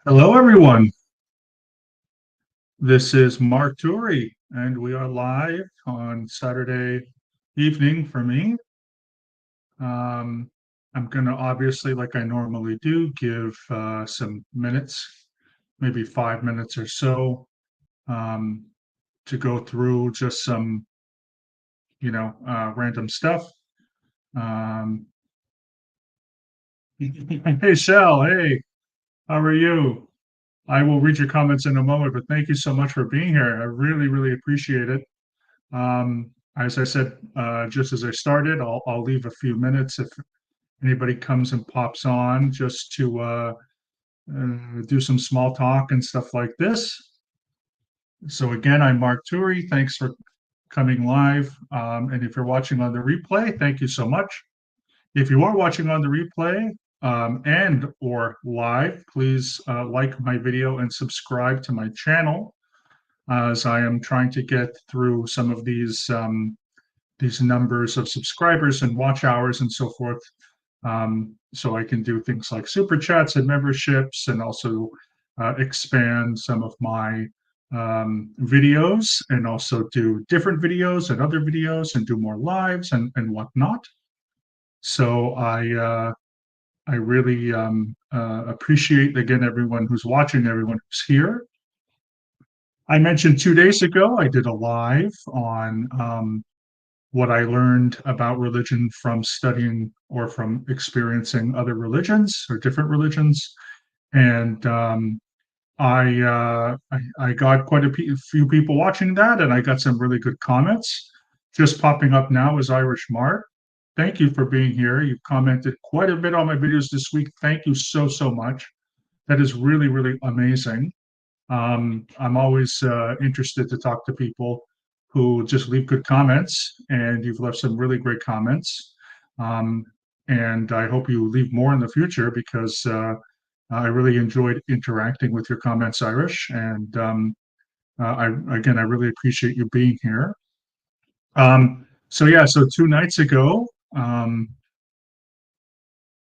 Hello, everyone. This is Mark Turi, and we are live on Saturday evening for me. Um, I'm going to obviously, like I normally do, give some minutes, maybe 5 minutes or so, um, to go through just some, random stuff. Um, hey, Shell. Hey, how are you? I will read your comments in a moment, but thank you so much for being here. I really, really appreciate it. As I said, just as I started, I'll leave a few minutes if anybody comes and pops on just to do some small talk and stuff like this. So again, I'm Mark Turi. Thanks for coming live. And if you're watching on the replay, thank you so much. If you are watching on the replay and or live, please like my video and subscribe to my channel as I am trying to get through some of these numbers of subscribers and watch hours and so forth. So I can do things like super chats and memberships and also expand some of my videos and also do different videos and other videos and do more lives and whatnot. So I really appreciate again everyone who's watching, everyone who's here. I mentioned 2 days ago I did a live on what I learned about religion from studying or from experiencing other religions or different religions. And I got quite a few people watching that, and I got some really good comments. Just popping up now is Irish Mark. Thank you for being here. You've commented quite a bit on my videos this week. Thank you so much. That is really, really amazing. I'm always interested to talk to people who just leave good comments, and you've left some really great comments. Um, and I hope you leave more in the future because I really enjoyed interacting with your comments, Irish. And I really appreciate you being here. So yeah, so um,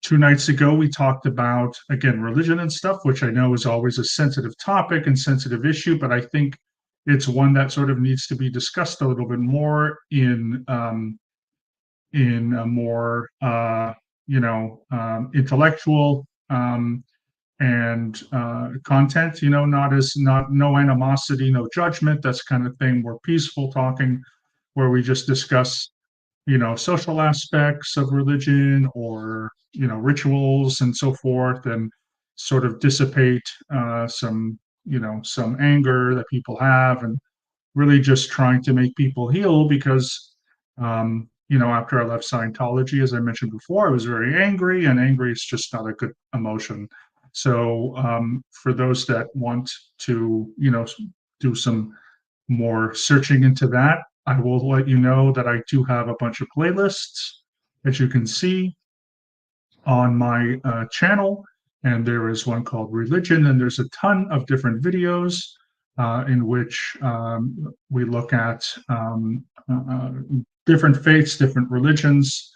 2 nights ago, we talked about, again, religion and stuff, which I know is always a sensitive topic and sensitive issue, but I think it's one that sort of needs to be discussed a little bit more in a more, intellectual and content, not no animosity, no judgment, that's kind of thing, more peaceful talking, where we just discuss social aspects of religion or rituals and so forth, and sort of dissipate some anger that people have, and really just trying to make people heal because after I left Scientology, as I mentioned before, I was very angry, and angry is just not a good emotion. So for those that want to do some more searching into that, I will let you know that I do have a bunch of playlists, as you can see, on my channel. And there is one called Religion, and there's a ton of different videos in which we look at different faiths, different religions.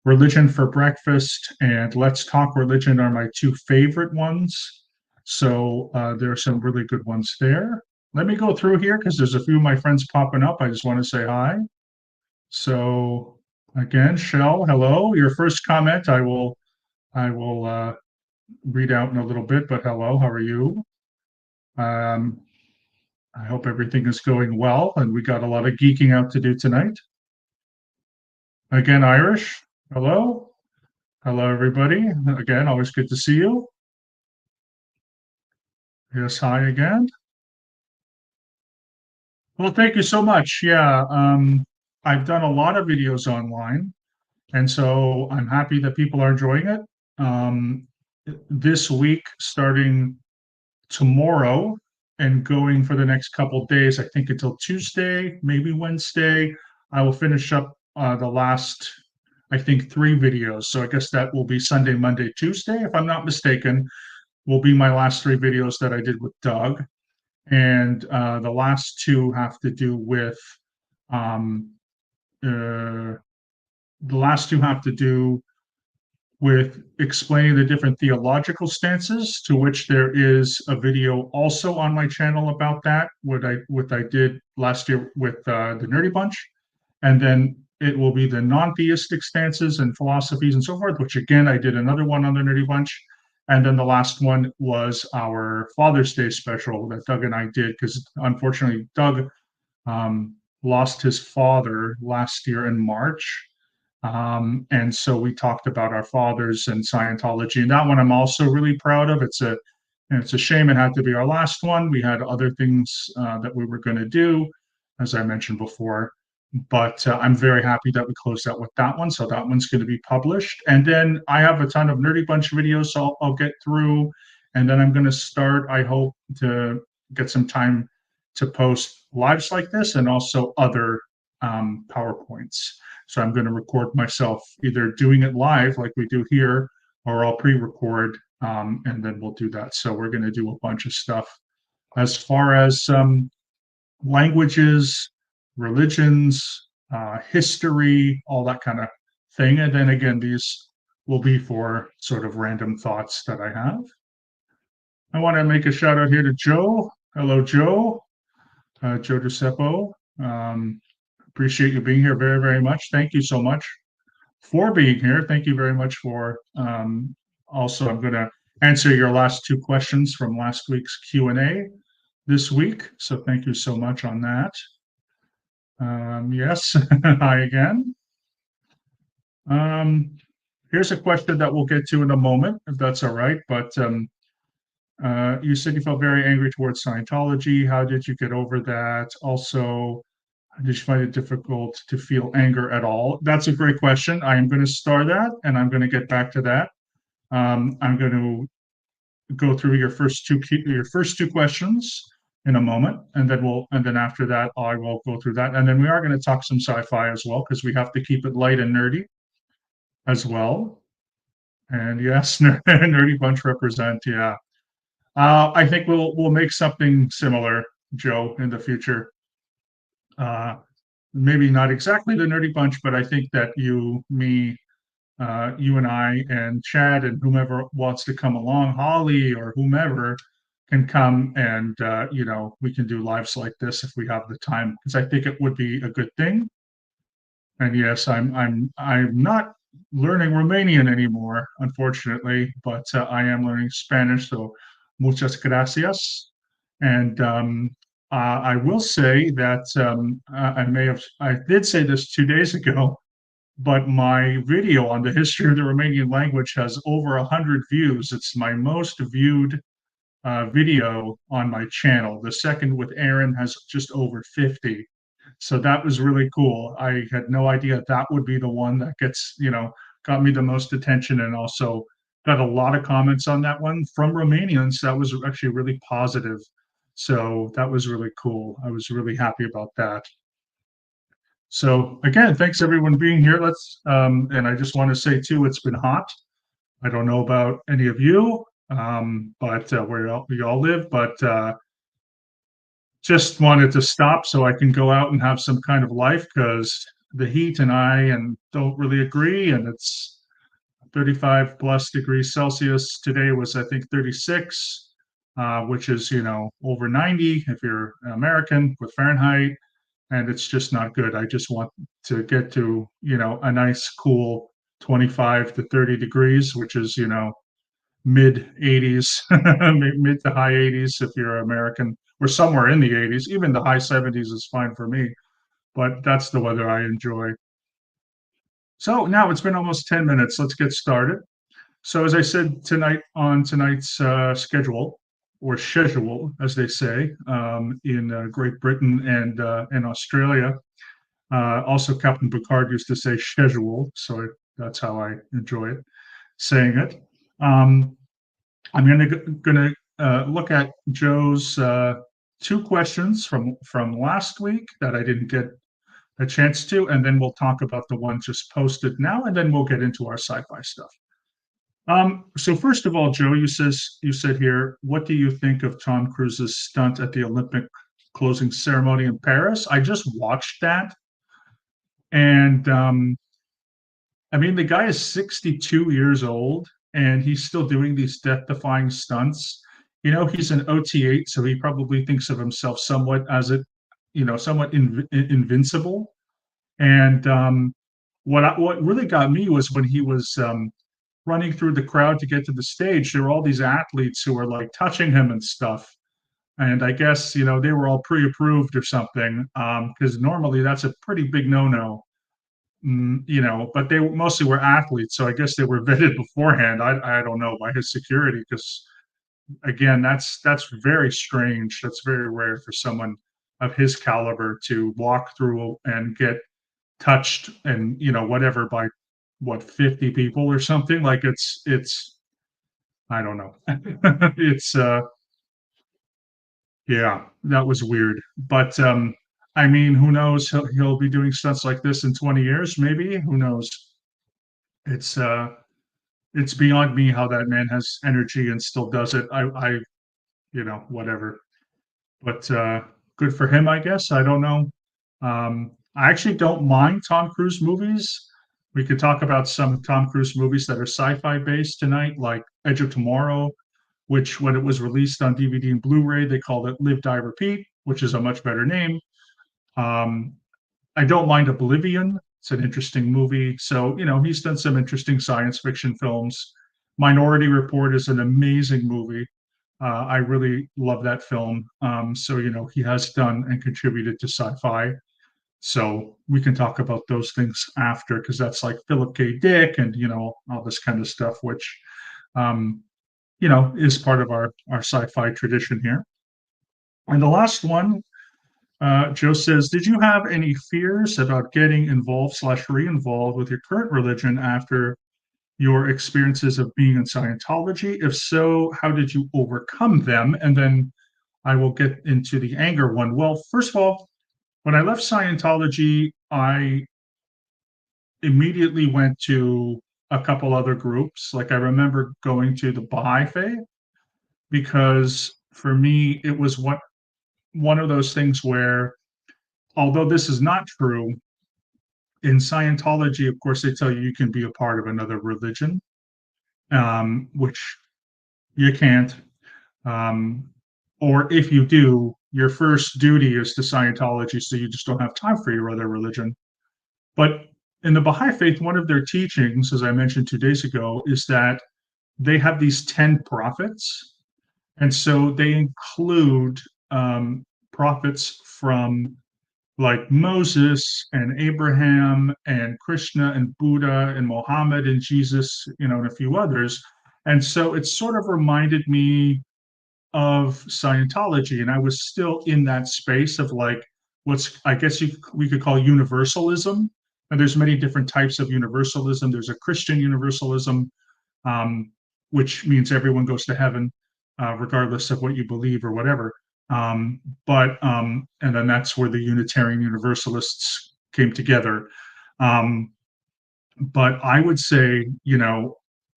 Religion for Breakfast and Let's Talk Religion are my two favorite ones. So there are some really good ones there. Let me go through here because there's a few of my friends popping up. I just want to say hi. So again, Shell, hello. Your first comment I will read out in a little bit, but hello, how are you? Um, I hope everything is going well, and we got a lot of geeking out to do tonight. Again, Irish, hello. Hello, everybody. Again, always good to see you. Yes, hi again. Well, thank you so much. Yeah, I've done a lot of videos online, and so I'm happy that people are enjoying it. Um, this week, starting tomorrow and going for the next couple days, I think until Tuesday, maybe Wednesday, I will finish up the last, I think, 3 videos. So I guess that will be Sunday, Monday, Tuesday, if I'm not mistaken, will be my last 3 videos that I did with Doug. And the last 2 have to do with um, the last 2 have to do with explaining the different theological stances, to which there is a video also on my channel about that, what I did last year with the Nerdy Bunch. And then it will be the non-theistic stances and philosophies and so forth, which again, I did another one on the Nerdy Bunch. And then the last one was our Father's Day special that Doug and I did, because unfortunately, Doug lost his father last year in March. And so we talked about our fathers and Scientology. And that one I'm also really proud of. It's a shame it had to be our last one. We had other things that we were going to do, as I mentioned before. But I'm very happy that we closed out with that one. So that one's going to be published. And then I have a ton of Nerdy Bunch videos, so I'll get through. And then I'm going to start, I hope, to get some time to post lives like this and also other PowerPoints. So I'm going to record myself either doing it live like we do here, or I'll pre-record, and then we'll do that. So we're going to do a bunch of stuff as far as languages, religions, history, all that kind of thing. And then again, these will be for sort of random thoughts that I have. I want to make a shout out here to Joe. Hello, Joe. Joe Giuseppe. Appreciate you being here very, very much. Thank you so much for being here. Thank you very much for also, I'm going to answer your last two questions from last week's Q&A this week. So thank you so much on that. Yes, hi again. Here's a question that we'll get to in a moment, if that's all right. But you said you felt very angry towards Scientology. How did you get over that? Also, did you find it difficult to feel anger at all? That's a great question. I am going to start that, and I'm going to get back to that. I'm going to go through your first two questions in a moment, and then after that I will go through that, and then we are going to talk some sci-fi as well, because we have to keep it light and nerdy as well. And yes, Nerdy Bunch represent, yeah. I think we'll make something similar, Joe, in the future. Maybe not exactly the Nerdy Bunch, but I think that you, me, you and I and Chad and whomever wants to come along, Holly or whomever, can come, and we can do lives like this if we have the time, because I think it would be a good thing. And yes, I'm not learning Romanian anymore, unfortunately, but I am learning Spanish. So muchas gracias. And I will say that I did say this 2 days ago, but my video on the history of the Romanian language has over 100 views. It's my most viewed video on my channel. The second with Aaron has just over 50. So that was really cool. I had no idea that would be the one that got me the most attention, and also got a lot of comments on that one from Romanians. That was actually really positive. So that was really cool. I was really happy about that. So again, thanks everyone being here. And I just want to say too, it's been hot. I don't know about any of you, but where we all live, but just wanted to stop so I can go out and have some kind of life, because the heat and I don't really agree, and it's 35 plus degrees Celsius. Today was, I think, 36, which is, over 90 if you're American with Fahrenheit, and it's just not good. I just want to get to, a nice cool 25 to 30 degrees, which is, mid 80s, mid to high 80s if you're American, or somewhere in the 80s. Even the high 70s is fine for me, but that's the weather I enjoy. So now it's been almost 10 minutes. Let's get started. So as I said, tonight's schedule, or schedule, as they say, in Great Britain and in Australia. Also, Captain Picard used to say schedule, so that's how I enjoy it, saying it. I'm going to look at Joe's two questions from last week that I didn't get a chance to, and then we'll talk about the one just posted now, and then we'll get into our sci-fi stuff. So first of all, Joe, you said here, what do you think of Tom Cruise's stunt at the Olympic closing ceremony in Paris? I just watched that, and I mean, the guy is 62 years old and he's still doing these death-defying stunts. He's an OT8, so he probably thinks of himself somewhat as somewhat invincible. And what really got me was when he was running through the crowd to get to the stage. There were all these athletes who were like touching him and stuff. And I guess they were all pre-approved or something, because normally that's a pretty big no-no. But they mostly were athletes, so I guess they were vetted beforehand. I don't know, by his security, because again, that's very strange. That's very rare for someone of his caliber to walk through and get touched and whatever by what 50 people or something. Like it's I don't know. It's Yeah, that was weird. But I mean, who knows? He'll be doing stunts like this in 20 years, maybe. Who knows? It's uh it's beyond me how that man has energy and still does it. Whatever. But good for him, I guess. I don't know. I actually don't mind Tom Cruise movies. We could talk about some Tom Cruise movies that are sci-fi based tonight, like Edge of Tomorrow, which when it was released on DVD and Blu-ray, they called it Live, Die, Repeat, which is a much better name. Um, I don't mind Oblivion. It's an interesting movie. So, he's done some interesting science fiction films. Minority Report is an amazing movie. I really love that film. So, he has done and contributed to sci-fi. So we can talk about those things after, because that's like Philip K. Dick and, all this kind of stuff, which, um, is part of our sci-fi tradition here. And the last one, Joe says, did you have any fears about getting involved slash re-involved with your current religion after your experiences of being in Scientology? If so, how did you overcome them? And then I will get into the anger one. Well, first of all, when I left Scientology, I immediately went to a couple other groups. Like I remember going to the Baha'i Faith, because for me, it was one of those things where, although this is not true, in Scientology, of course, they tell you you can be a part of another religion, which you can't. Um, or if you do, your first duty is to Scientology, so you just don't have time for your other religion. But in the Baha'i Faith, one of their teachings, as I mentioned 2 days ago, is that they have these 10 prophets. And so they include prophets from like Moses and Abraham and Krishna and Buddha and Mohammed and Jesus, and a few others. And so it sort of reminded me of Scientology. And I was still in that space of like what's, I guess we could call universalism. And there's many different types of universalism. There's a Christian universalism, um, which means everyone goes to heaven, regardless of what you believe or whatever. And then that's where the Unitarian Universalists came together. Um, but I would say,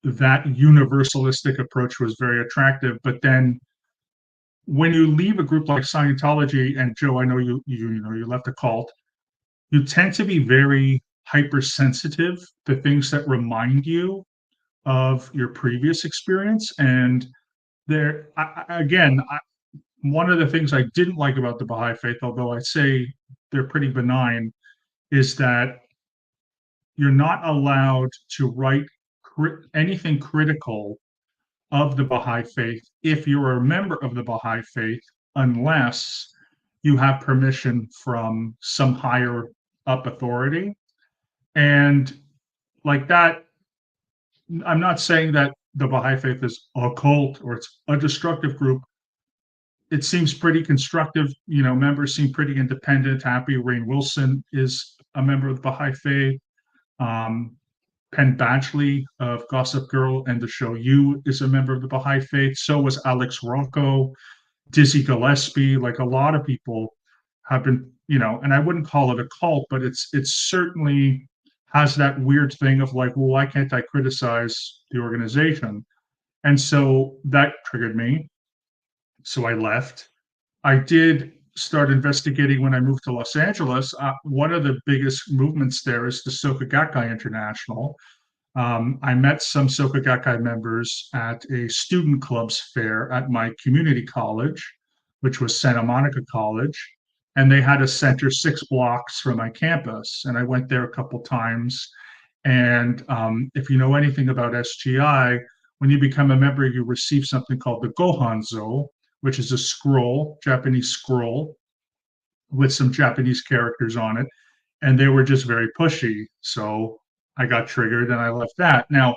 that universalistic approach was very attractive. But then when you leave a group like Scientology, and Joe, I know you left a cult, you tend to be very hypersensitive to things that remind you of your previous experience. And one of the things I didn't like about the Baha'i Faith, although I say they're pretty benign, is that you're not allowed to write anything critical of the Baha'i Faith if you're a member of the Baha'i Faith, unless you have permission from some higher up authority. And like that, I'm not saying that the Baha'i Faith is a cult or it's a destructive group. It seems pretty constructive. Members seem pretty independent, happy. Rainn Wilson is a member of the Baha'i Faith. Um, Penn Badgley of Gossip Girl and the show You is a member of the Baha'i Faith. So was Alex Rocco, Dizzy Gillespie. Like a lot of people have been, and I wouldn't call it a cult, but it certainly has that weird thing of like, well, why can't I criticize the organization? And so that triggered me. So I left. I did start investigating when I moved to Los Angeles, one of the biggest movements there is the Soka Gakkai International. I met some Soka Gakkai members at a student clubs fair at my community college, which was Santa Monica College. And they had a center 6 blocks from my campus. And I went there a couple times. And if you know anything about SGI, when you become a member, you receive something called the Gohanzo, which is a scroll, Japanese scroll, with some Japanese characters on it. And they were just very pushy. So I got triggered and I left that. Now,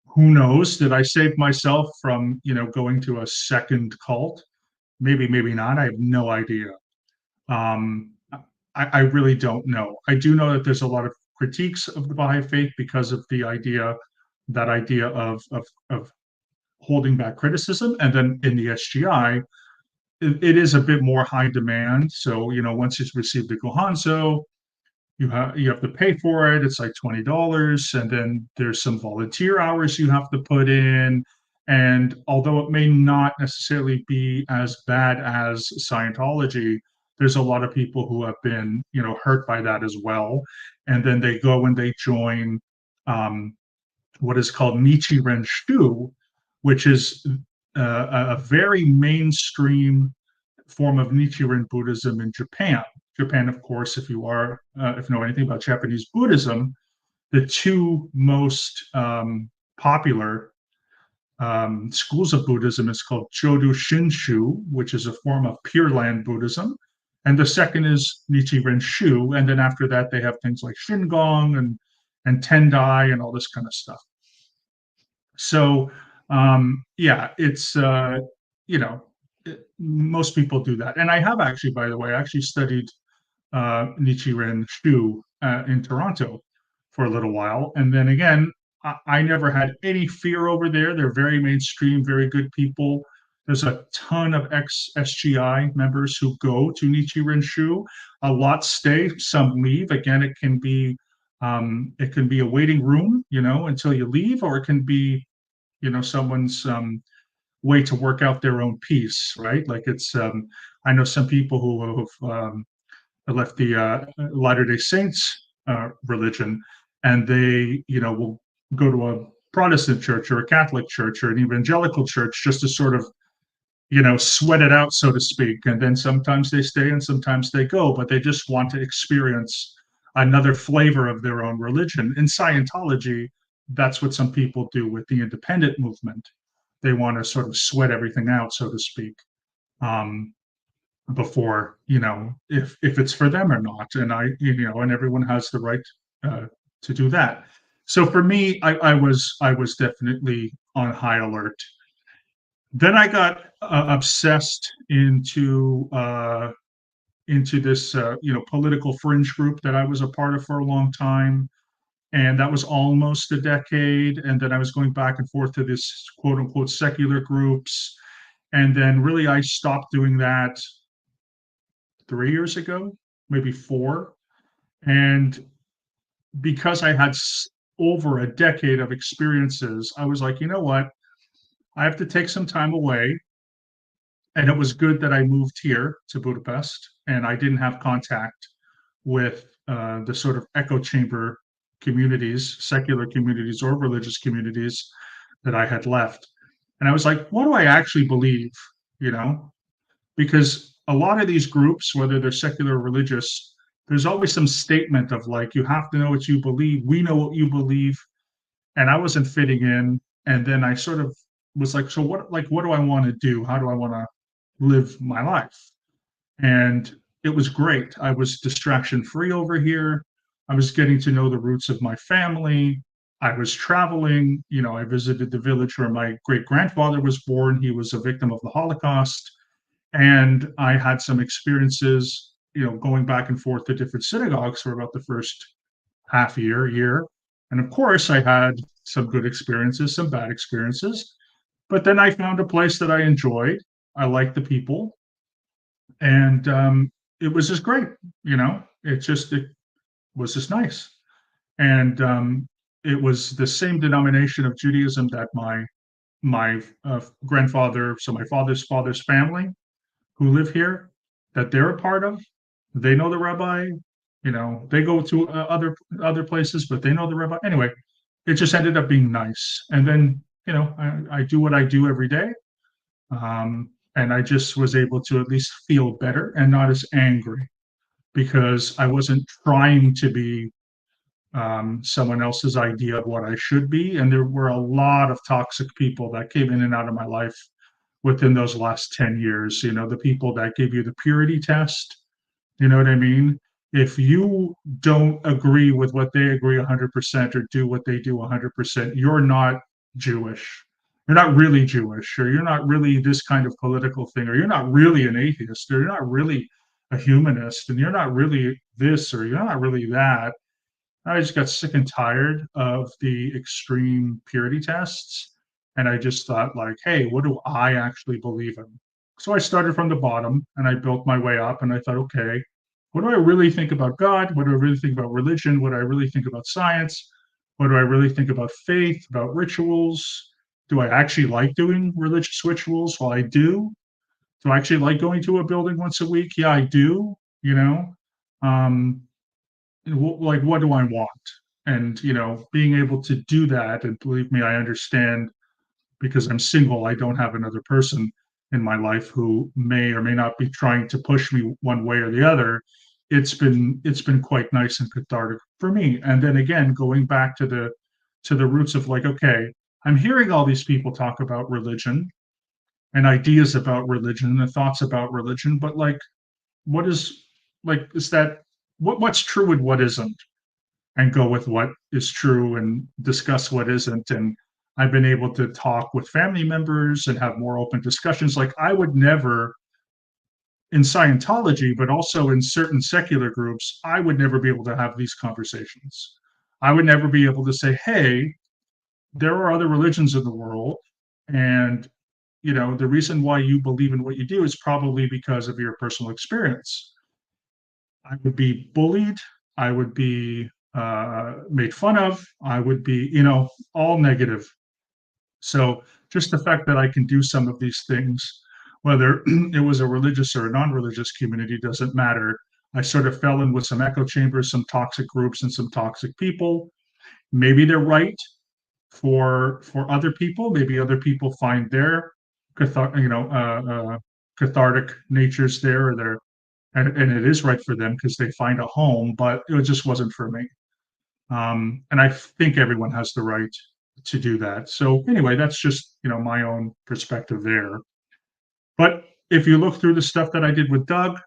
who knows? Did I save myself from, going to a second cult? Maybe, maybe not. I have no idea. Um, I really don't know. I do know that there's a lot of critiques of the Baha'i faith because of that idea of holding back criticism. And then in the SGI, it is a bit more high demand. So, once you've received the Gohanzo, you have to pay for it. It's like $20, and then there's some volunteer hours you have to put in. And although it may not necessarily be as bad as Scientology, there's a lot of people who have been, hurt by that as well. And then they go and they join what is called Nichiren Shu, which is a very mainstream form of Nichiren Buddhism in Japan. Japan, of course, if you know anything about Japanese Buddhism, the two most popular schools of Buddhism is called Jodo Shinshu, which is a form of Pure Land Buddhism, and the second is Nichiren Shu, and then after that they have things like Shingon and Tendai and all this kind of stuff. So yeah, it's you know most people do that, and I have actually, by the way, I actually studied Nichiren Shu in Toronto for a little while. And then again, I never had any fear over there. They're very mainstream, very good people. There's a ton of ex-SGI members who go to Nichiren Shu. A lot stay, some leave. Again, it can be a waiting room, until you leave, or it can be, someone's way to work out their own peace, right? Like I know some people who have left the Latter-day Saints religion, and they, will go to a Protestant church or a Catholic church or an evangelical church just to sort of, sweat it out, so to speak. And then sometimes they stay and sometimes they go, but they just want to experience another flavor of their own religion. In Scientology, that's what some people do with the independent movement. They want to sort of sweat everything out, so to speak. Before if it's for them or not, and and everyone has the right to do that. So for me, I was definitely on high alert. Then I got obsessed into this political fringe group that I was a part of for a long time, and that was almost a decade. And then I was going back and forth to this quote unquote secular groups, and then really I stopped doing that 3 years ago, maybe four. And because I had over a decade of experiences, I was like, you know what? I have to take some time away. And it was good that I moved here to Budapest and I didn't have contact with the sort of echo chamber communities, secular communities or religious communities that I had left. And I was like, what do I actually believe? You know, because a lot of these groups, whether they're secular or religious, there's always some statement of like, you have to know what you believe. We know what you believe. And I wasn't fitting in. And then I sort of was like, so what do I want to do? How do I want to live my life? And it was great. I was distraction free over here. I was getting to know the roots of my family. I was traveling. I visited the village where my great grandfather was born. He was a victim of the Holocaust. And I had some experiences, going back and forth to different synagogues for about the first year. And of course, I had some good experiences, some bad experiences. But then I found a place that I enjoyed. I liked the people. And it was just great. It was just nice. And it was the same denomination of Judaism that my grandfather, so my father's family, who live here. that they're a part of. They know the rabbi. They go to other places, but they know the rabbi. Anyway, it just ended up being nice. And then I do what I do every day, and I just was able to at least feel better and not as angry because I wasn't trying to be someone else's idea of what I should be. And there were a lot of toxic people that came in and out of my life within those last 10 years. The people that gave you the purity test, you know what I mean? If you don't agree with what they agree 100% or do what they do 100%, you're not Jewish. You're not really Jewish, or you're not really this kind of political thing, or you're not really an atheist, or you're not really a humanist, and you're not really this, or you're not really that. I just got sick and tired of the extreme purity tests. And I just thought, like, hey, what do I actually believe in? So I started from the bottom and I built my way up. And I thought, okay, what do I really think about God? What do I really think about religion? What do I really think about science? What do I really think about faith, about rituals? Do I actually like doing religious rituals? Well, I do. Do I actually like going to a building once a week? Yeah, I do. You know, um, like what do I want? And being able to do that, and believe me, I understand because I'm single, I don't have another person in my life who may or may not be trying to push me one way or the other. It's been quite nice and cathartic for me. And then again, going back to the roots of like, okay, I'm hearing all these people talk about religion and ideas about religion and thoughts about religion, but like what is like is that what's true and what isn't, and go with what is true and discuss what isn't. And I've been able to talk with family members and have more open discussions. Like I would never in Scientology, but also in certain secular groups, I would never be able to have these conversations. I would never be able to say, hey, there are other religions in the world. And, the reason why you believe in what you do is probably because of your personal experience. I would be bullied. I would be made fun of. I would be, all negative. So just the fact that I can do some of these things, whether it was a religious or a non-religious community, doesn't matter. I sort of fell in with some echo chambers, some toxic groups, and some toxic people. Maybe they're right for other people. Maybe other people find their cathartic natures there, or their and it is right for them because they find a home, but it just wasn't for me. And I think everyone has the right to do that. So anyway, that's just my own perspective there. But if you look through the stuff that I did with Doug,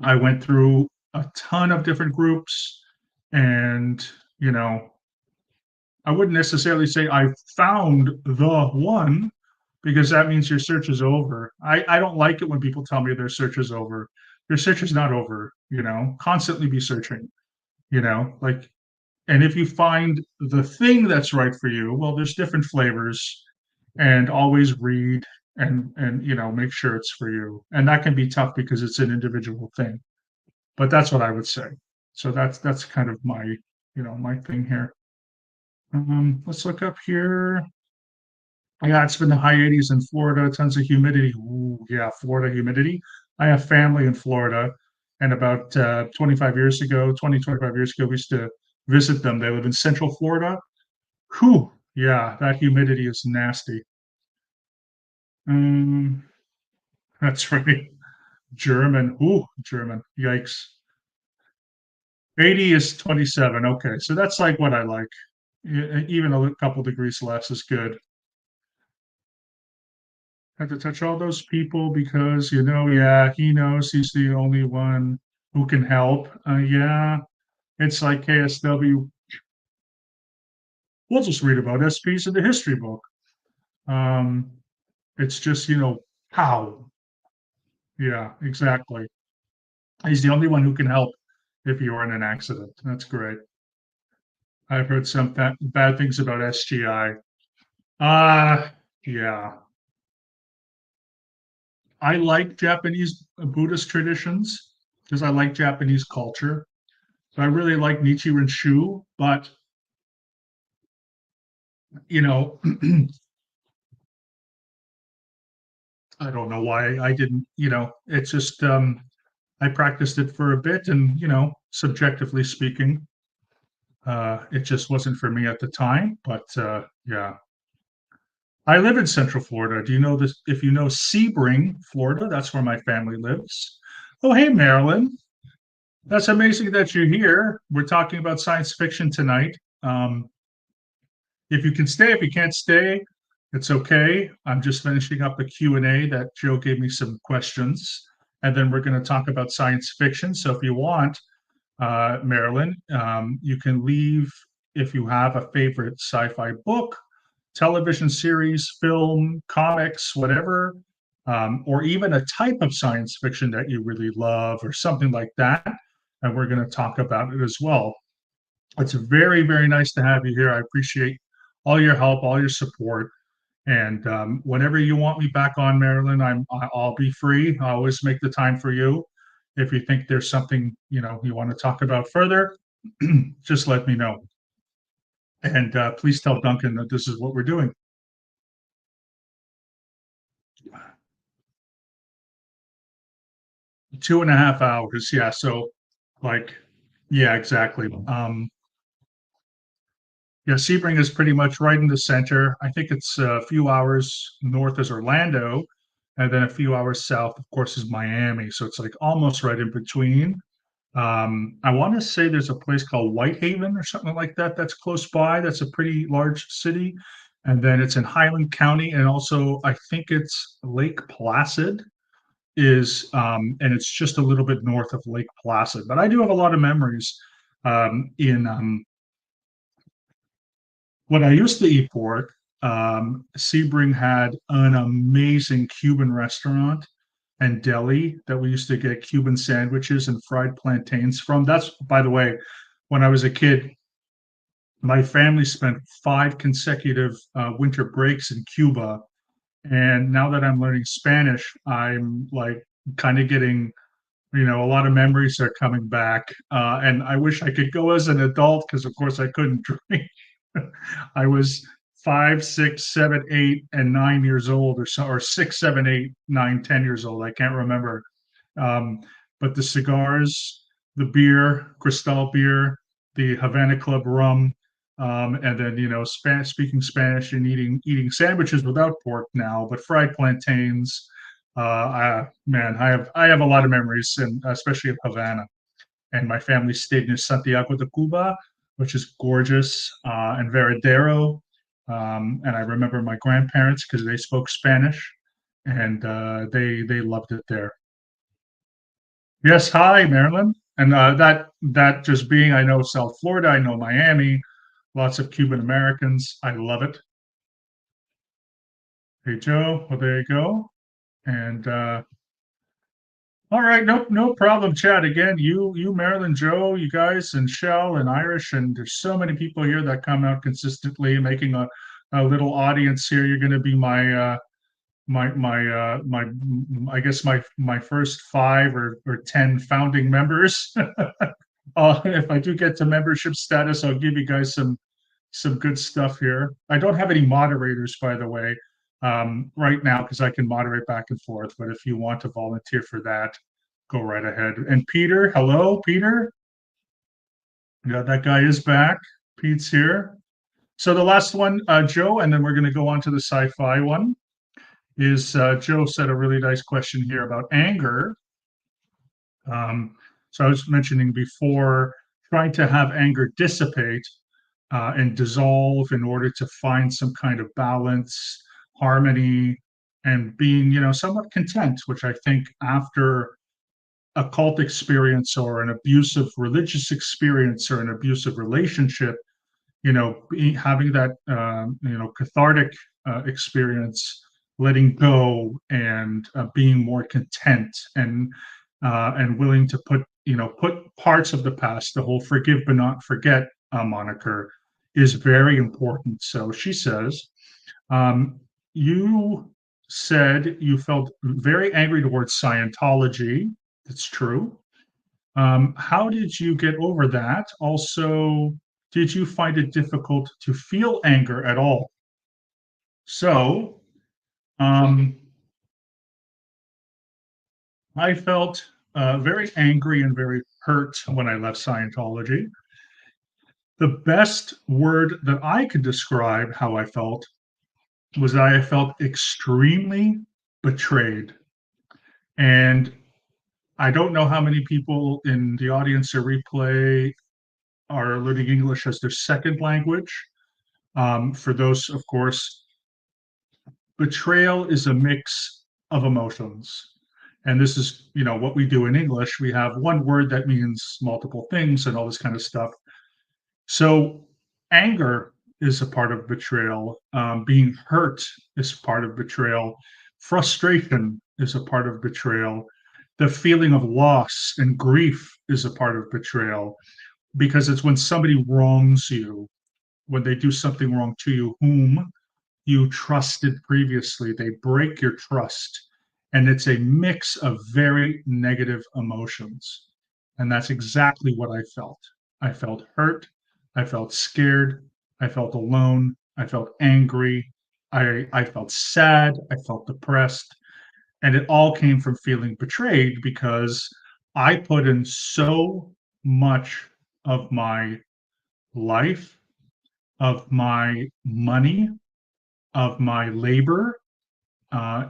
I went through a ton of different groups, and you know, I wouldn't necessarily say I found the one because that means your search is over. I don't like it when people tell me their search is over. Your search is not over. Constantly be searching. Like, and if you find the thing that's right for you, well, there's different flavors, and always read and make sure it's for you. And that can be tough because it's an individual thing. But that's what I would say. So that's kind of my thing here. Let's look up here. Yeah, it's been the high 80s in Florida, tons of humidity. Ooh, yeah, Florida humidity. I have family in Florida, and about 25 years ago, 25 years ago, we used to visit them. They live in Central Florida. Whew, yeah, that humidity is nasty. Um, that's right. German. Ooh, German. Yikes. 80 is 27. Okay, so that's like what I like. Even a couple degrees less is good. Have to touch all those people because yeah, he knows he's the only one who can help. Yeah, it's like KSW. We'll just read about SPs in the history book. Um, it's just how. Yeah, exactly. He's the only one who can help if you're in an accident. That's great. I've heard some bad things about SGI. Yeah. I like Japanese Buddhist traditions because I like Japanese culture. So I really like Nichiren Shu, but you know, I don't know why I didn't, it's just I practiced it for a bit and, subjectively speaking, it just wasn't for me at the time. But yeah, I live in Central Florida. Do you know this? If you know Sebring, Florida, that's where my family lives. Oh, hey, Marilyn. That's amazing that you're here. We're talking about science fiction tonight. Um, if you can stay, if you can't stay, it's okay. I'm just finishing up a Q&A that Joe gave me some questions, and then we're going to talk about science fiction. So if you want, Marilyn, you can leave if you have a favorite sci-fi book, television series, film, comics, whatever, or even a type of science fiction that you really love or something like that. And we're going to talk about it as well. It's very, very nice to have you here. I appreciate all your help, all your support. And whenever you want me back on, Marilyn, I'll be free. I always make the time for you. If you think there's something you want to talk about further, just let me know. And please tell Duncan that this is what we're doing. 2.5 hours, yeah. So, like, yeah, exactly. Yeah, Sebring is pretty much right in the center. I think it's a few hours north is Orlando, and then a few hours south, of course, is Miami. So it's like almost right in between. I want to say there's a place called Whitehaven or something like that that's close by. That's a pretty large city. And then it's in Highland County. And also, I think it's Lake Placid and it's just a little bit north of Lake Placid. But I do have a lot of memories in when I used to eat pork. Sebring had an amazing Cuban restaurant and deli that we used to get Cuban sandwiches and fried plantains from. That's, by the way, when I was a kid, my family spent 5 consecutive winter breaks in Cuba. And now that I'm learning Spanish, I'm like kind of getting, a lot of memories are coming back. And I wish I could go as an adult because, of course, I couldn't drink. I was 5, 6, 7, 8, and 9 years old, or 6, 7, 8, 9, 10 years old. I can't remember. Um, but the cigars, the beer, Cristal beer, the Havana Club rum, and then speaking Spanish and eating sandwiches without pork now, but fried plantains. Man, I have a lot of memories, and especially of Havana. And my family stayed near Santiago de Cuba, which is gorgeous, and Veradero. And I remember my grandparents because they spoke Spanish, and they loved it there. Yes, hi, Marilyn. And that just being, I know South Florida, I know Miami, lots of Cuban Americans. I love it. Hey, Joe. Well, there you go. And all right, no problem, Chad. Again, you, Marilyn, Joe, you guys, and Shell and Irish, and there's so many people here that come out consistently, making a little audience here. You're going to be my I guess my first 5 or 10 founding members. If I do get to membership status, I'll give you guys some good stuff here. I don't have any moderators, by the way, right now because I can moderate back and forth. But if you want to volunteer for that, go right ahead. And Peter, hello, Peter. Yeah, that guy is back. Pete's here. So the last one, Joe, and then we're going to go on to the sci-fi one. Is Joe said a really nice question here about anger. So I was mentioning before, trying to have anger dissipate and dissolve in order to find some kind of balance, harmony, and being, somewhat content, which I think after a cult experience or an abusive religious experience or an abusive relationship, having that, cathartic experience, letting go and being more content and willing to put parts of the past, the whole forgive but not forget moniker is very important. So she says, you said you felt very angry towards Scientology. It's true. How did you get over that? Also, did you find it difficult to feel anger at all? So, um, I felt very angry and very hurt when I left Scientology. The best word that I could describe how I felt was that I felt extremely betrayed. And I don't know how many people in the audience or replay are learning English as their second language. For those, of course, betrayal is a mix of emotions. And this is, what we do in English. We have one word that means multiple things and all this kind of stuff. So anger is a part of betrayal. Being hurt is part of betrayal. Frustration is a part of betrayal. The feeling of loss and grief is a part of betrayal because it's when somebody wrongs you, when they do something wrong to you, whom you trusted previously. They break your trust. And it's a mix of very negative emotions. And that's exactly what I felt. I felt hurt. I felt scared. I felt alone. I felt angry. I felt sad. I felt depressed. And it all came from feeling betrayed because I put in so much of my life, of my money, of my labor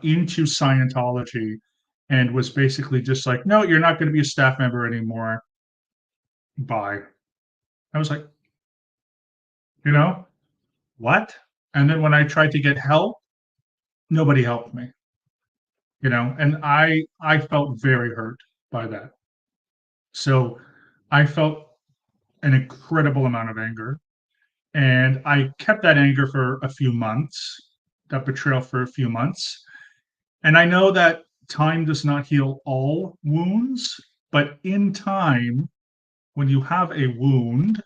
into Scientology and was basically just like, no, you're not going to be a staff member anymore. Bye. I was like, you know, what? And then when I tried to get help, nobody helped me, and I felt very hurt by that. So I felt an incredible amount of anger. And I kept that anger for a few months, that betrayal for a few months. And I know that time does not heal all wounds, but in time, when you have a wound,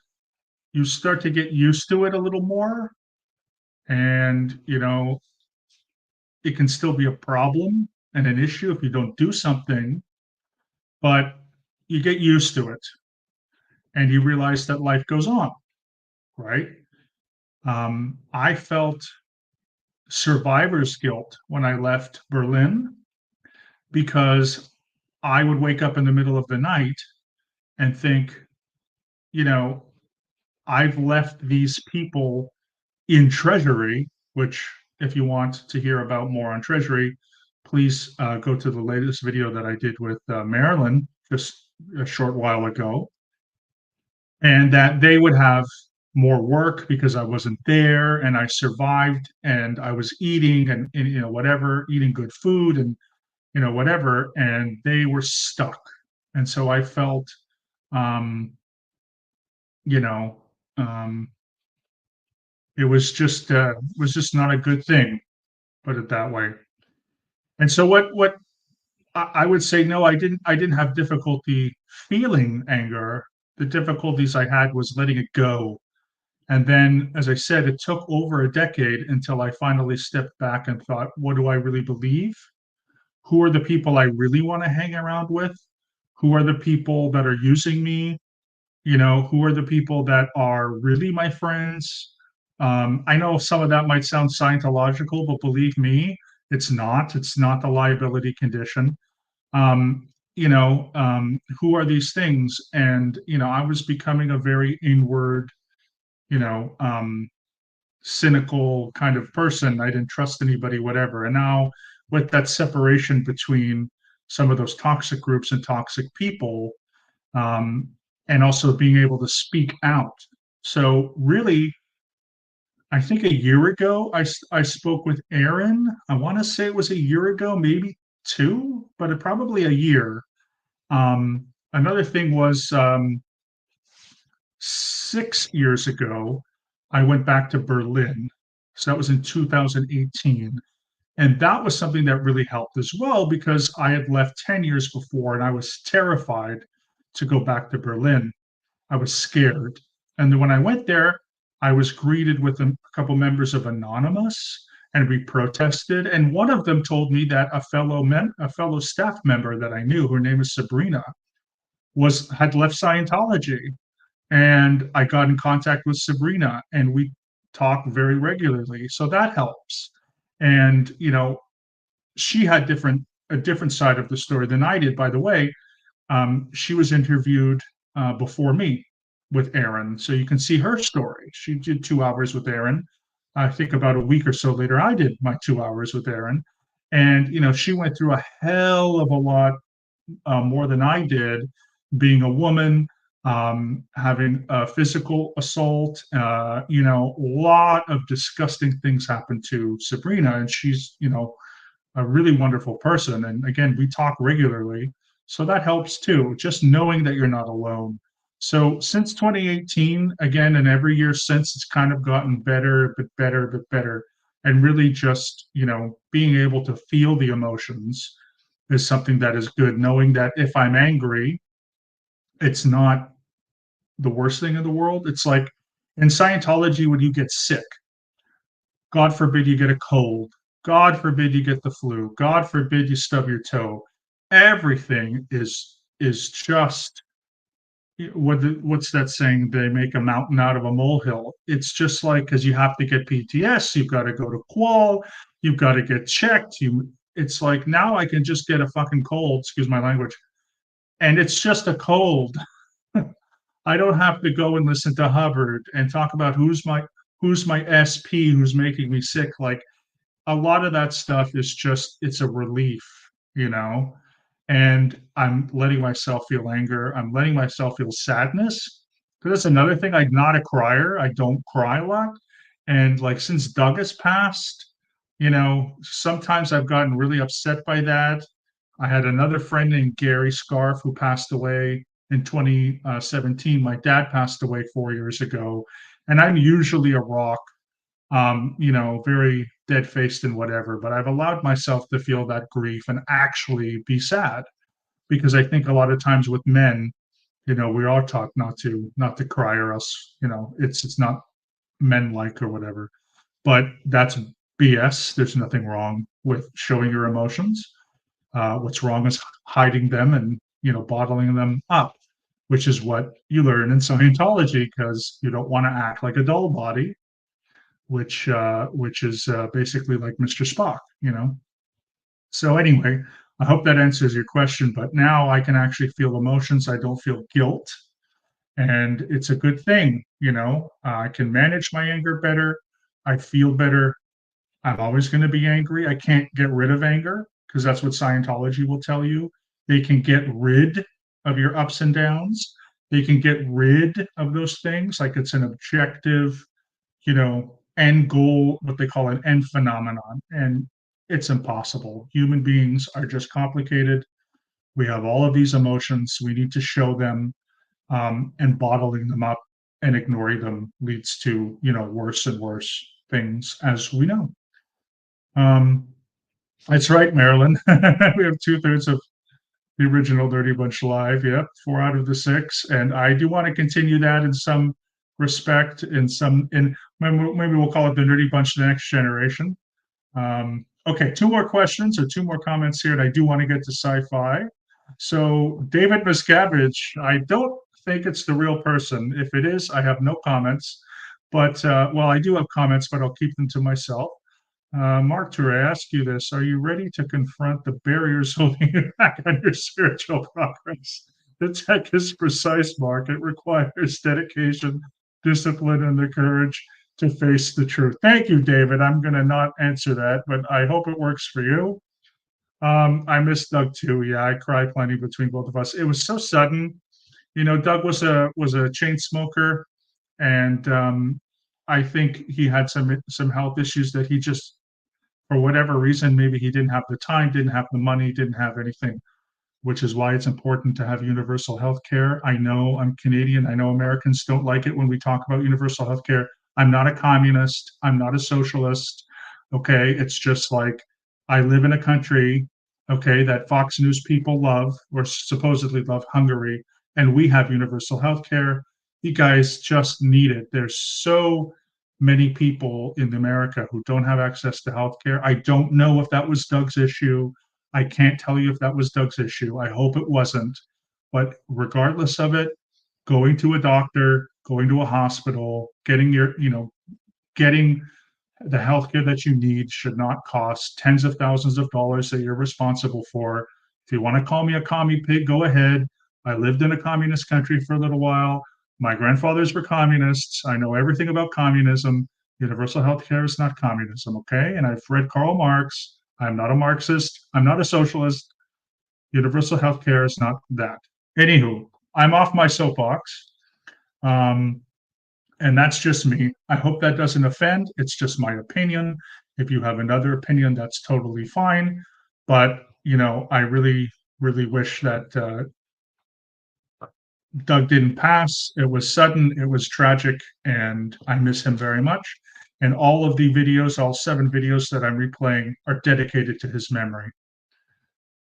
you start to get used to it a little more. And, it can still be a problem and an issue if you don't do something, but you get used to it and you realize that life goes on, right? I felt survivor's guilt when I left Berlin because I would wake up in the middle of the night and think, you know, I've left these people in Treasury, which, if you want to hear about more on Treasury, please go to the latest video that I did with Marilyn just a short while ago, and that they would have more work because I wasn't there and I survived and I was eating and whatever, eating good food and whatever, and they were stuck. And so I felt, um, you know, um, it was just not a good thing, put it that way. And so what I would say, no, I didn't have difficulty feeling anger. The difficulties I had was letting it go. And then, as I said, it took over a decade until I finally stepped back and thought, what do I really believe? Who are the people I really want to hang around with? Who are the people that are using me? Who are the people that are really my friends? I know some of that might sound Scientological, but believe me, it's not. It's not the liability condition. Um, who are these things? And, I was becoming a very inward, you know, um, cynical kind of person. I didn't trust anybody, whatever. And now with that separation between some of those toxic groups and toxic people, um, and also being able to speak out. So really, I think a year ago, I spoke with Aaron. I want to say it was a year ago, maybe two, but probably a year. Another thing was 6 years ago, I went back to Berlin. So that was in 2018. And that was something that really helped as well because I had left 10 years before and I was terrified to go back to Berlin. I was scared. And then when I went there, I was greeted with a couple members of Anonymous and we protested. And one of them told me that a fellow staff member that I knew, her name is Sabrina, had left Scientology. And I got in contact with Sabrina and we talk very regularly. So that helps. And, she had different a different side of the story than I did, by the way. She was interviewed before me with Aaron, so you can see her story. She did 2 hours with Aaron. I think about a week or so later, I did my 2 hours with Aaron, and she went through a hell of a lot more than I did, being a woman, having a physical assault. A lot of disgusting things happened to Sabrina, and she's a really wonderful person. And again, we talk regularly. So that helps too, just knowing that you're not alone. So since 2018, again, and every year since, it's kind of gotten better, but better, but better. And really just, being able to feel the emotions is something that is good, knowing that if I'm angry, it's not the worst thing in the world. It's like in Scientology, when you get sick, God forbid you get a cold. God forbid you get the flu. God forbid you stub your toe. Everything is just what's that saying? They make a mountain out of a molehill. It's just like because you have to get PTS, you've got to go to qual, you've got to get checked. It's like now I can just get a fucking cold. Excuse my language, and it's just a cold. I don't have to go and listen to Hubbard and talk about who's my SP who's making me sick. Like a lot of that stuff is just it's a relief, you know. And I'm letting myself feel anger. I'm letting myself feel sadness. Because that's another thing. I'm not a crier. I don't cry a lot. And like since Doug has passed, sometimes I've gotten really upset by that. I had another friend named Gary Scarf who passed away in 2017. My dad passed away 4 years ago. And I'm usually a rock, very dead faced and whatever, but I've allowed myself to feel that grief and actually be sad because I think a lot of times with men, we're all taught not to cry or else, it's not men like or whatever. But that's BS. There's nothing wrong with showing your emotions. What's wrong is hiding them and bottling them up, which is what you learn in Scientology because you don't want to act like a dull body, which is basically like Mr. Spock. So anyway, I hope that answers your question. But now I can actually feel emotions. I don't feel guilt, and it's a good thing. I can manage my anger better. I feel better. I'm always going to be angry. I can't get rid of anger because that's what Scientology will tell you. They can get rid of your ups and downs. They can get rid of those things like it's an objective, end goal, what they call an end phenomenon. And it's impossible. Human beings are just complicated. We have all of these emotions. We need to show them, and bottling them up and ignoring them leads to, worse and worse things, as we know. Um, that's right, Marilyn. We have two-thirds of the original Dirty Bunch live. Yep, 4 out of the 6, and I do want to continue that in some respect. In maybe we'll call it the Dirty Bunch: The Next Generation. Okay, two more questions or two more comments here, and I do want to get to sci-fi. So David Miscavige, I don't think it's the real person. If it is, I have no comments. But well, I do have comments, but I'll keep them to myself. Mark Touré, I ask you this: are you ready to confront the barriers holding you back on your spiritual progress? The tech is precise, Mark. It requires dedication, discipline, and the courage to face the truth. Thank you, David. I'm going to not answer that, but I hope it works for you. I miss Doug too. Yeah, I cry plenty between both of us. It was so sudden. Doug was a chain smoker, and I think he had some health issues that he just, for whatever reason, maybe he didn't have the time, didn't have the money, didn't have anything, which is why it's important to have universal health care. I know I'm Canadian. I know Americans don't like it when we talk about universal health care. I'm not a communist. I'm not a socialist. Okay. It's just like I live in a country, okay, that Fox News people love or supposedly love, Hungary, and we have universal health care. You guys just need it. There's so many people in America who don't have access to health care. I don't know if that was Doug's issue. I can't tell you if that was Doug's issue. I hope it wasn't. But regardless of it, going to a doctor, going to a hospital, getting The healthcare that you need should not cost tens of thousands of dollars that you're responsible for. If you want to call me a commie pig, go ahead. I lived in a communist country for a little while. My grandfathers were communists. I know everything about communism. Universal healthcare is not communism, okay? And I've read Karl Marx. I'm not a Marxist. I'm not a socialist. Universal healthcare is not that. Anywho, I'm off my soapbox. Um, and that's just me. I hope that doesn't offend. It's just my opinion. If you have another opinion, that's totally fine. But, I really, really wish that Doug didn't pass. It was sudden, it was tragic, and I miss him very much. And all of the videos, all 7 videos that I'm replaying, are dedicated to his memory.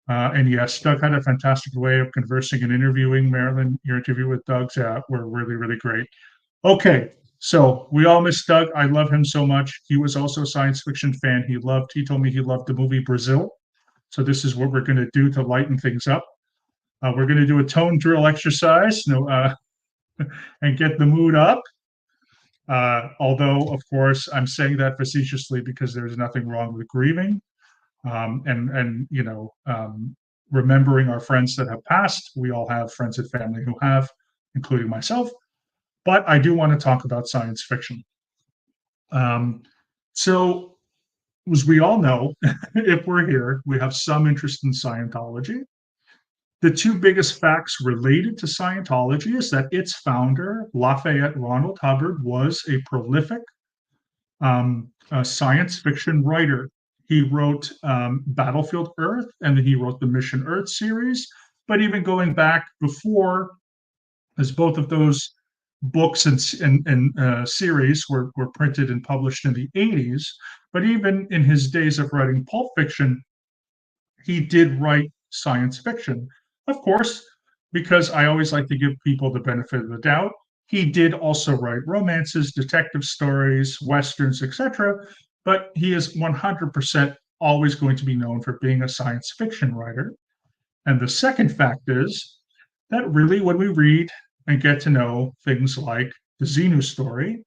And yes, Doug had a fantastic way of conversing and interviewing. Marilyn, your interview with Doug's were really, really great. Okay, so we all miss Doug. I love him so much. He was also a science fiction fan. He told me he loved the movie Brazil. So this is what we're going to do to lighten things up. We're going to do a tone drill exercise, and get the mood up. Although, of course, I'm saying that facetiously because there's nothing wrong with grieving, and remembering our friends that have passed. We all have friends and family who have, including myself. But I do want to talk about science fiction. So, as we all know, if we're here, we have some interest in Scientology. The 2 biggest facts related to Scientology is that its founder, Lafayette Ronald Hubbard, was a prolific science fiction writer. He wrote Battlefield Earth, and then he wrote the Mission Earth series. But even going back before, as both of those books and series were printed and published in the 80s, but even in his days of writing pulp fiction, he did write science fiction. Of course, because I always like to give people the benefit of the doubt, he did also write romances, detective stories, westerns, etc. But he is 100% always going to be known for being a science fiction writer. And the second fact is that really, when we read and get to know things like the Xenu story,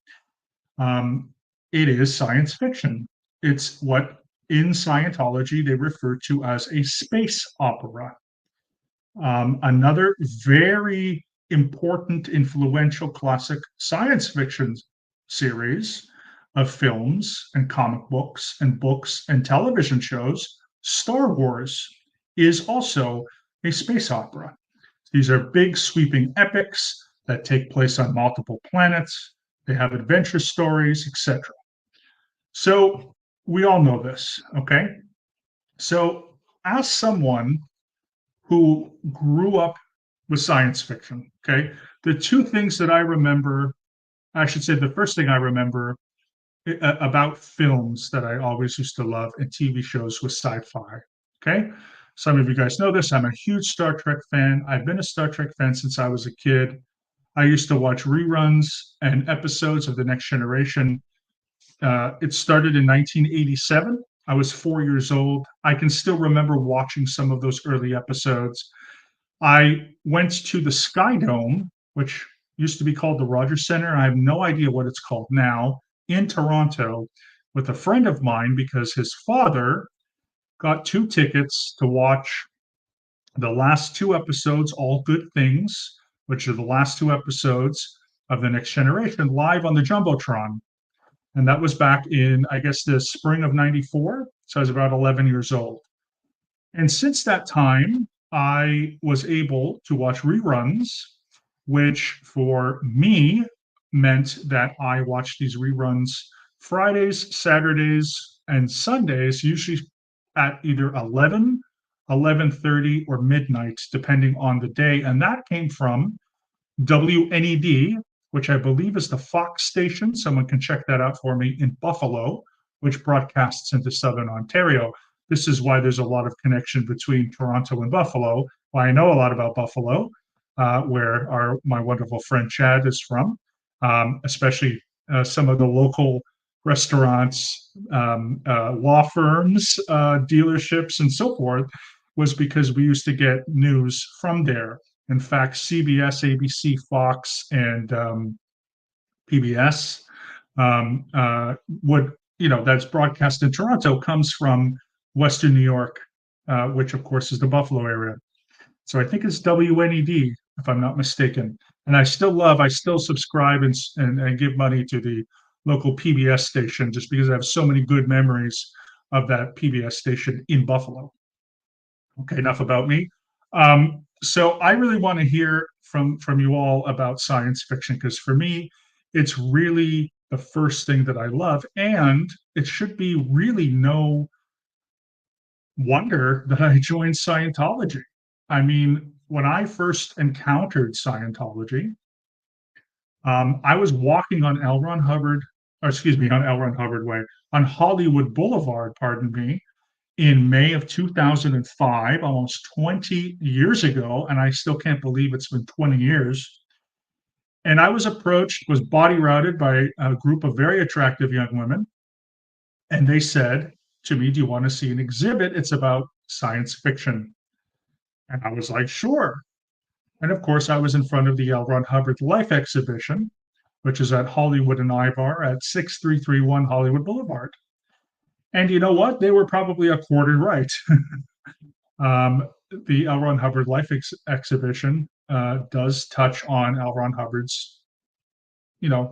um, it is science fiction. It's what in Scientology they refer to as a space opera. Another very important, influential classic science fiction series of films and comic books and television shows, Star Wars, is also a space opera. These are big, sweeping epics that take place on multiple planets. They have adventure stories, etc. So we all know this, okay? So, as someone who grew up with science fiction, okay, the 2 things that I remember, I should say the first thing I remember about films that I always used to love and TV shows was sci-fi, okay? Some of you guys know this. I'm a huge Star Trek fan. I've been a Star Trek fan since I was a kid. I used to watch reruns and episodes of The Next Generation. It started in 1987. I was 4 years old. I can still remember watching some of those early episodes. I went to the Sky Dome, which used to be called the Rogers Center. I have no idea what it's called now, in Toronto, with a friend of mine because his father got 2 tickets to watch the last 2 episodes, All Good Things, which are the last 2 episodes of The Next Generation, live on the Jumbotron. And that was back in, I guess, the spring of '94. So I was about 11 years old. And since that time, I was able to watch reruns, which for me meant that I watched these reruns Fridays, Saturdays, and Sundays, usually at either 11, 11:30, or midnight, depending on the day. And that came from WNED, which I believe is the Fox station. Someone can check that out for me, in Buffalo, which broadcasts into Southern Ontario. This is why there's a lot of connection between Toronto and Buffalo. Why I know a lot about Buffalo, where my wonderful friend Chad is from, especially some of the local restaurants, law firms, dealerships, and so forth, was because we used to get news from there. In fact, CBS, ABC, Fox, and PBS would that's broadcast in Toronto comes from Western New York, which of course is the Buffalo area. So I think it's WNED, if I'm not mistaken. And I still subscribe and give money to the local PBS station just because I have so many good memories of that PBS station in Buffalo. Okay, enough about me. So I really want to hear from you all about science fiction because for me, it's really the first thing that I love, and it should be really no wonder that I joined Scientology. I mean, when I first encountered Scientology, I was walking on L. Ron Hubbard, or excuse me, on L. Ron Hubbard Way, on Hollywood Boulevard, pardon me, in May of 2005, almost 20 years ago, and I still can't believe it's been 20 years. And I was approached, was body routed by a group of very attractive young women, and they said to me, "Do you want to see an exhibit? It's about science fiction." And I was like, "Sure." And of course, I was in front of the L. Ron Hubbard Life Exhibition, which is at Hollywood and Ivar at 6331 Hollywood Boulevard. And you know what? They were probably a quarter right. Um, the L. Ron Hubbard Life Exhibition does touch on L. Ron Hubbard's,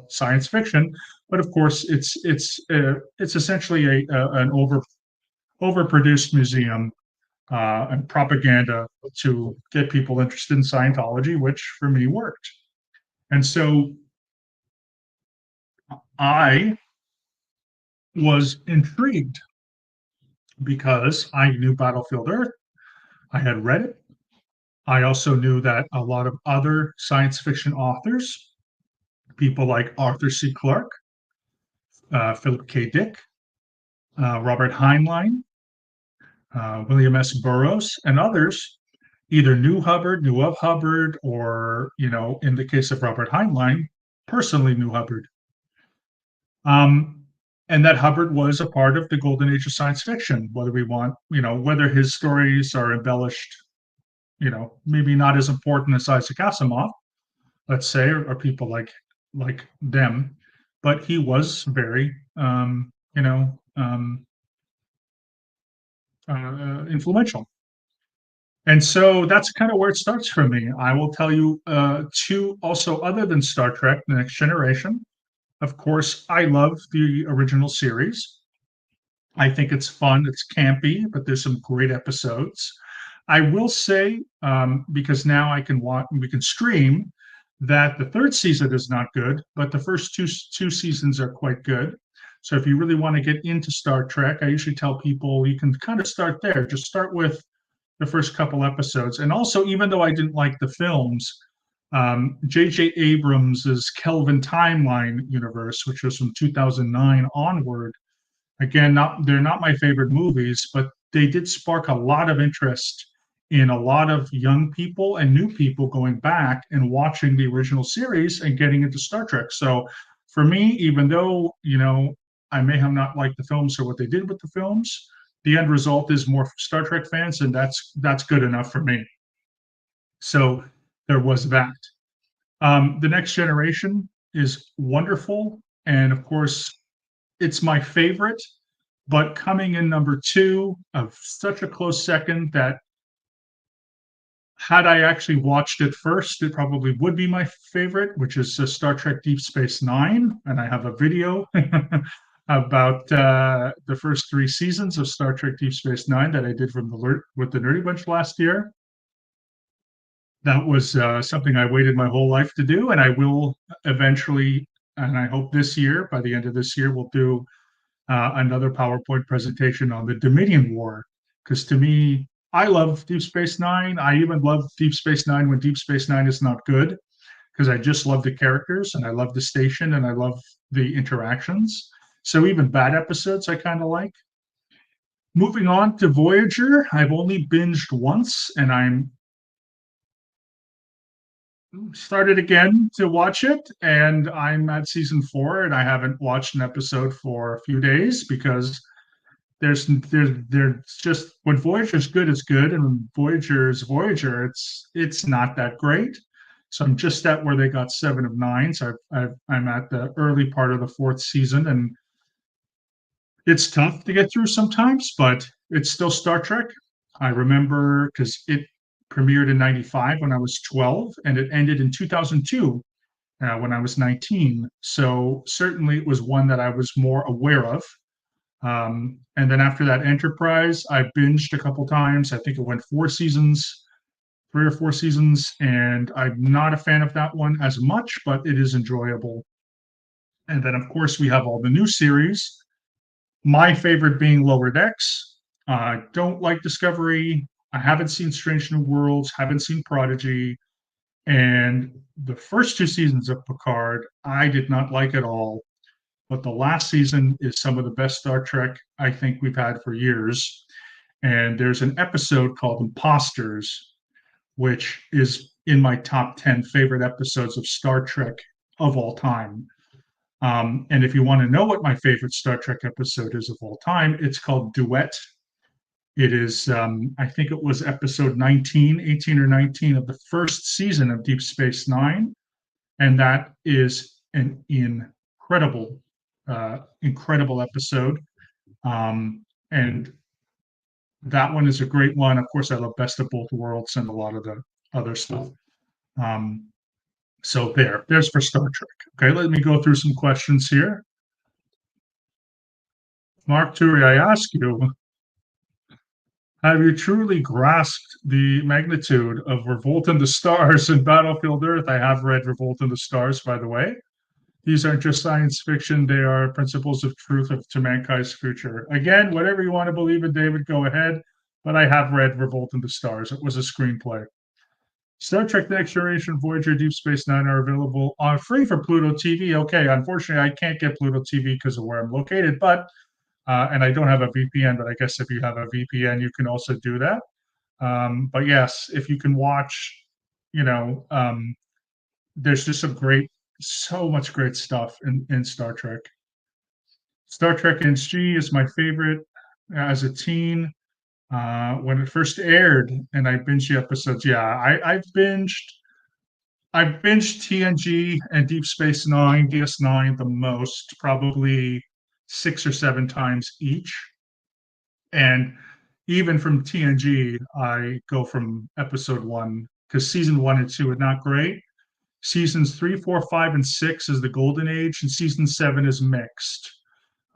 science fiction, but of course, it's essentially an overproduced museum and propaganda to get people interested in Scientology, which for me worked. And so I was intrigued because I knew Battlefield Earth. I had read it. I also knew that a lot of other science fiction authors, people like Arthur C. Clarke, Philip K. Dick, Robert Heinlein, William S. Burroughs, and others either knew Hubbard, knew of Hubbard, or, in the case of Robert Heinlein, personally knew Hubbard. Um, and that Hubbard was a part of the golden age of science fiction, whether we want, whether his stories are embellished, maybe not as important as Isaac Asimov, let's say, or people like them, but he was very, influential. And so that's kind of where it starts for me. I will tell you, two also other than Star Trek: The Next Generation. Of course, I love the original series. I think it's fun. It's campy, but there's some great episodes. I will say, because now I can watch, we can stream, that the third season is not good, but the first two seasons are quite good. So if you really want to get into Star Trek, I usually tell people you can kind of start there. Just start with the first couple episodes. And also, even though I didn't like the films, J.J. Abrams's Kelvin Timeline universe, which was from 2009 onward, again, they're not my favorite movies, but they did spark a lot of interest in a lot of young people and new people going back and watching the original series and getting into Star Trek. So for me, even though, I may have not liked the films or what they did with the films, the end result is more Star Trek fans, and that's good enough for me. So there was that. The Next Generation is wonderful, and of course, it's my favorite. But coming in number two, of such a close second that had I actually watched it first, it probably would be my favorite, which is Star Trek Deep Space Nine. And I have a video about the first three seasons of Star Trek Deep Space Nine that I did with the Nerdy Bunch last year. That was something I waited my whole life to do, and I will eventually, and I hope this year, by the end of this year, we'll do another PowerPoint presentation on the Dominion War. Because to me, I love Deep Space Nine. I even love Deep Space Nine when Deep Space Nine is not good, because I just love the characters and I love the station and I love the interactions. So even bad episodes I kind of like. Moving on to Voyager, I've only binged once, and I'm started again to watch it, and I'm at season 4, and I haven't watched an episode for a few days because there's just when Voyager's good, it's good, and when Voyager's Voyager, it's not that great. So I'm just at where they got 7 of 9. So I'm at the early part of the 4th season, and It's tough to get through sometimes, but it's still Star Trek. I remember because it premiered in 95 when I was 12, and it ended in 2002 when I was 19. So certainly it was one that I was more aware of. And then after that, Enterprise, I binged a couple times. I think it went 4 seasons, 3 or 4 seasons, and I'm not a fan of that one as much, but it is enjoyable. And then, of course, we have all the new series. My favorite being Lower Decks. I don't like Discovery. I haven't seen Strange New Worlds, haven't seen Prodigy, and the first 2 seasons of Picard, I did not like at all. But the last season is some of the best Star Trek I think we've had for years. And there's an episode called Imposters, which is in my top 10 favorite episodes of Star Trek of all time. And if you want to know what my favorite Star Trek episode is of all time, it's called Duet. It is, I think it was episode 19, 18 or 19 of the first season of Deep Space Nine. And that is an incredible episode. And that one is a great one. Of course, I love Best of Both Worlds and a lot of the other stuff. Um, so there's for Star Trek. Okay, let me go through some questions here. Mark Turi, I ask you, have you truly grasped the magnitude of Revolt in the Stars and Battlefield Earth? I have read Revolt in the Stars, by the way. These aren't just science fiction, they are principles of truth to mankind's future. Again, whatever you want to believe in, David, go ahead. But I have read Revolt in the Stars. It was a screenplay. Star Trek: The Next Generation, Voyager, Deep Space Nine are available on free for Pluto TV. Okay, unfortunately, I can't get Pluto TV because of where I'm located, but and I don't have a VPN. But I guess if you have a VPN, you can also do that. But yes, if you can watch, you know, there's just so much great stuff in Star Trek. Star Trek NG is my favorite as a teen. When it first aired, and I binged the episodes. Yeah, I've binged TNG and Deep Space Nine, DS9 the most, probably 6 or 7 times each. And even from TNG, I go from episode one because season 1 and 2 are not great. Seasons 3, 4, 5, and 6 is the golden age, and season 7 is mixed.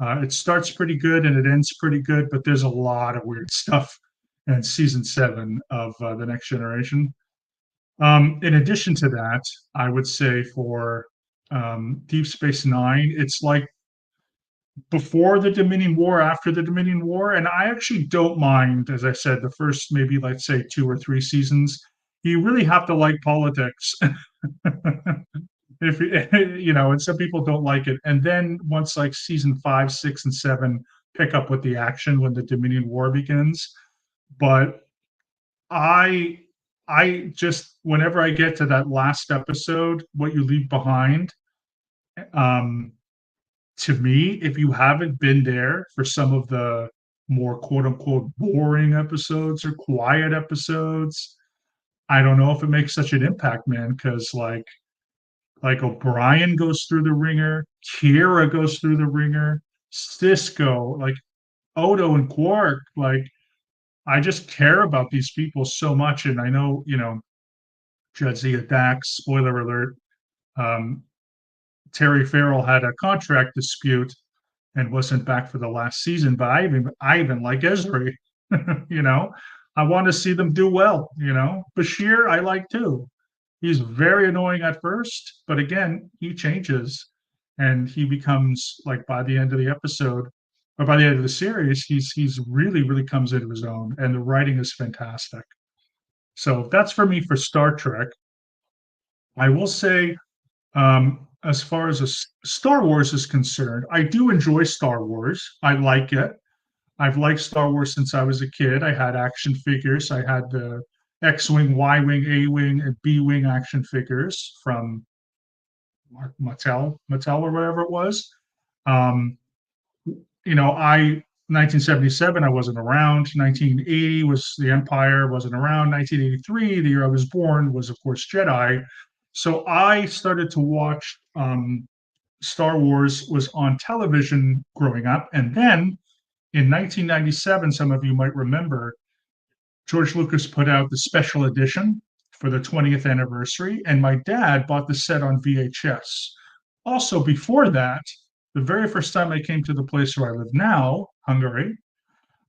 It starts pretty good and it ends pretty good, but there's a lot of weird stuff in season 7 of The Next Generation. In addition to that, I would say for Deep Space Nine, it's like before the Dominion War, after the Dominion War, and I actually don't mind, as I said, the first maybe let's say 2 or 3 seasons. You really have to like politics. If and some people don't like it, and then once like season 5, 6, and 7 pick up with the action when the Dominion War begins. But I I just whenever I get to that last episode, what you leave behind, um, to me, if you haven't been there for some of the more quote unquote boring episodes or quiet episodes, I don't know if it makes such an impact, man, because like O'Brien goes through the ringer, Kira goes through the ringer, Cisco, like Odo and Quark, like I just care about these people so much. And I know, Jadzia Dax, spoiler alert, um, Terry Farrell had a contract dispute and wasn't back for the last season, but I even like Ezri, you know. I want to see them do well. Bashir, I like too. He's very annoying at first, but again, he changes and he becomes like by the end of the episode or by the end of the series, he's really, really comes into his own and the writing is fantastic. So that's for me for Star Trek. I will say, as far as Star Wars is concerned, I do enjoy Star Wars. I like it. I've liked Star Wars since I was a kid. I had action figures. I had the X-wing, Y-wing, A-wing, and B-wing action figures from Mattel or whatever it was. Um, 1977 I wasn't around. 1980 was the Empire wasn't around. 1983, the year I was born, was of course Jedi. So I started to watch Star Wars was on television growing up, and then in 1997, some of you might remember, George Lucas put out the special edition for the 20th anniversary, and my dad bought the set on VHS. Also, before that, the very first time I came to the place where I live now, Hungary,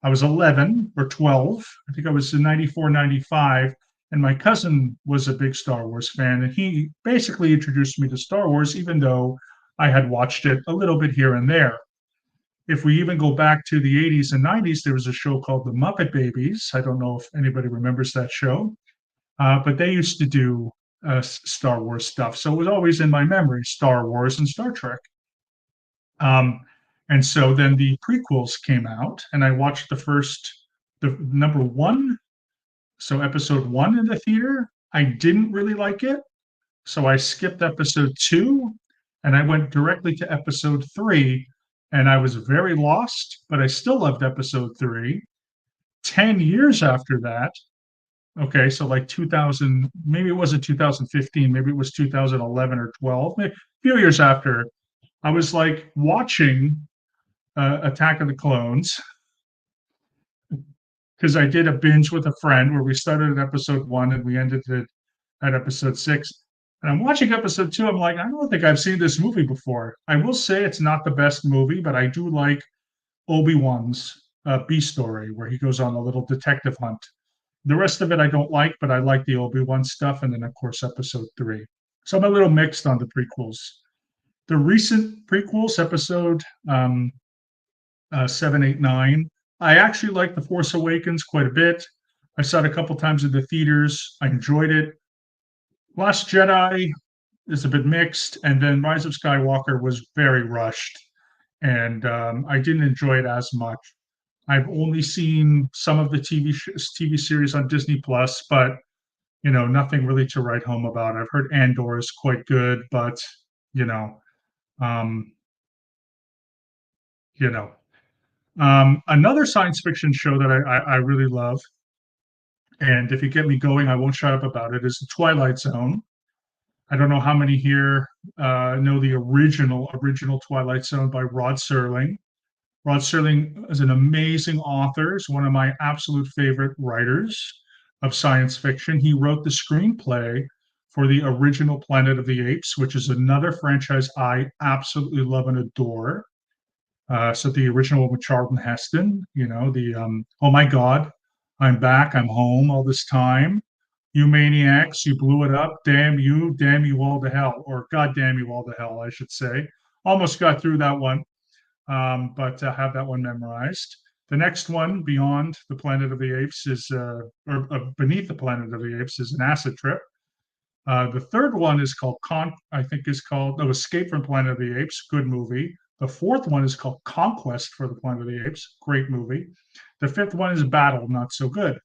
I was 11 or 12. I think I was in 94, 95. And my cousin was a big Star Wars fan. And he basically introduced me to Star Wars, even though I had watched it a little bit here and there. If we even go back to the 80s and 90s, there was a show called The Muppet Babies. I don't know if anybody remembers that show, but they used to do Star Wars stuff. So it was always in my memory, Star Wars and Star Trek. Um, and so then the prequels came out, and I watched the number one, so episode one in the theater. I didn't really like it, so I skipped episode two, and I went directly to episode three, and I was very lost, but I still loved episode three. 10 years after that, okay, so like 2000, maybe it wasn't 2015, maybe it was 2011 or 12, maybe a few years after, I was like watching Attack of the Clones because I did a binge with a friend where we started at episode one and we ended it at episode six. And I'm watching episode two. I'm like, I don't think I've seen this movie before. I will say it's not the best movie, but I do like Obi-Wan's B story where he goes on a little detective hunt. The rest of it I don't like, but I like the Obi-Wan stuff. And then, of course, episode three. So I'm a little mixed on the prequels. The recent prequels, episode 7, 8, 9. I actually like The Force Awakens quite a bit. I saw it a couple times in the theaters. I enjoyed it. Last Jedi is a bit mixed, and then Rise of Skywalker was very rushed, and I didn't enjoy it as much. I've only seen some of the TV series on Disney Plus, but nothing really to write home about. I've heard Andor is quite good, but you know, um, you know, another science fiction show that I really love, and if you get me going, I won't shut up about it, is The Twilight Zone. I don't know how many here know the original Twilight Zone by Rod Serling. Rod Serling is an amazing author. He's one of my absolute favorite writers of science fiction. He wrote the screenplay for the original Planet of the Apes, which is another franchise I absolutely love and adore. So the original with Charlton Heston, the oh my God, I'm back, I'm home all this time. You maniacs, you blew it up. Damn you all to hell, or God damn you all to hell, I should say. Almost got through that one, but have that one memorized. The next one, Beyond the Planet of the Apes, or Beneath the Planet of the Apes, is an acid trip. The third one is called I think is called No Escape from Planet of the Apes. Good movie. The fourth one is called Conquest for the Planet of the Apes. Great movie. The fifth one is Battle, not so good.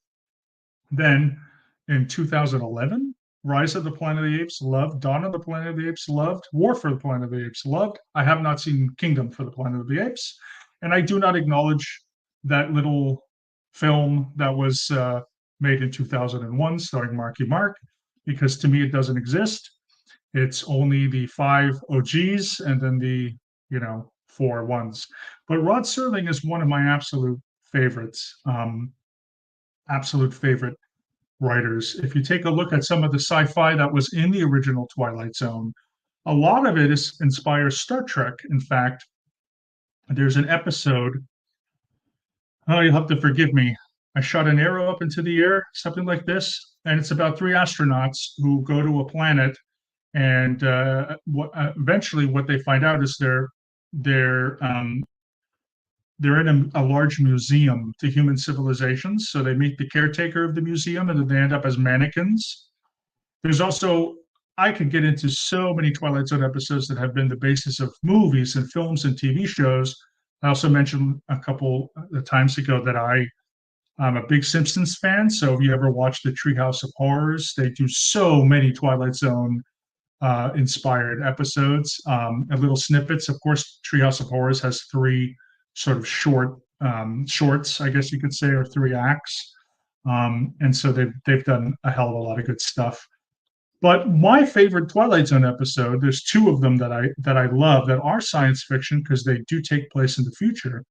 Then in 2011, Rise of the Planet of the Apes, loved. Dawn of the Planet of the Apes, loved. War for the Planet of the Apes, loved. I have not seen Kingdom for the Planet of the Apes. And I do not acknowledge that little film that was made in 2001 starring Marky Mark, because to me it doesn't exist. It's only the 5 OGs and then the, 4 ones. But Rod Serling is one of my favorites, absolute favorite writers. If you take a look at some of the sci-fi that was in the original Twilight Zone, a lot of it inspires Star Trek. In fact, there's an episode, oh, you'll have to forgive me. I shot an arrow up into the air, something like this, and it's about 3 astronauts who go to a planet, and eventually what they find out is they're they're in a large museum to human civilizations. So they meet the caretaker of the museum, and then they end up as mannequins. There's also, I could get into so many Twilight Zone episodes that have been the basis of movies and films and TV shows. I also mentioned a couple of times ago that I'm a big Simpsons fan. So if you ever watched the Treehouse of Horrors, they do so many Twilight Zone inspired episodes and little snippets. Of course, Treehouse of Horrors has 3 sort of shorts, I guess you could say, or 3 acts. And so they've done a hell of a lot of good stuff. But my favorite Twilight Zone episode, there's 2 of them that I love that are science fiction because they do take place in the future.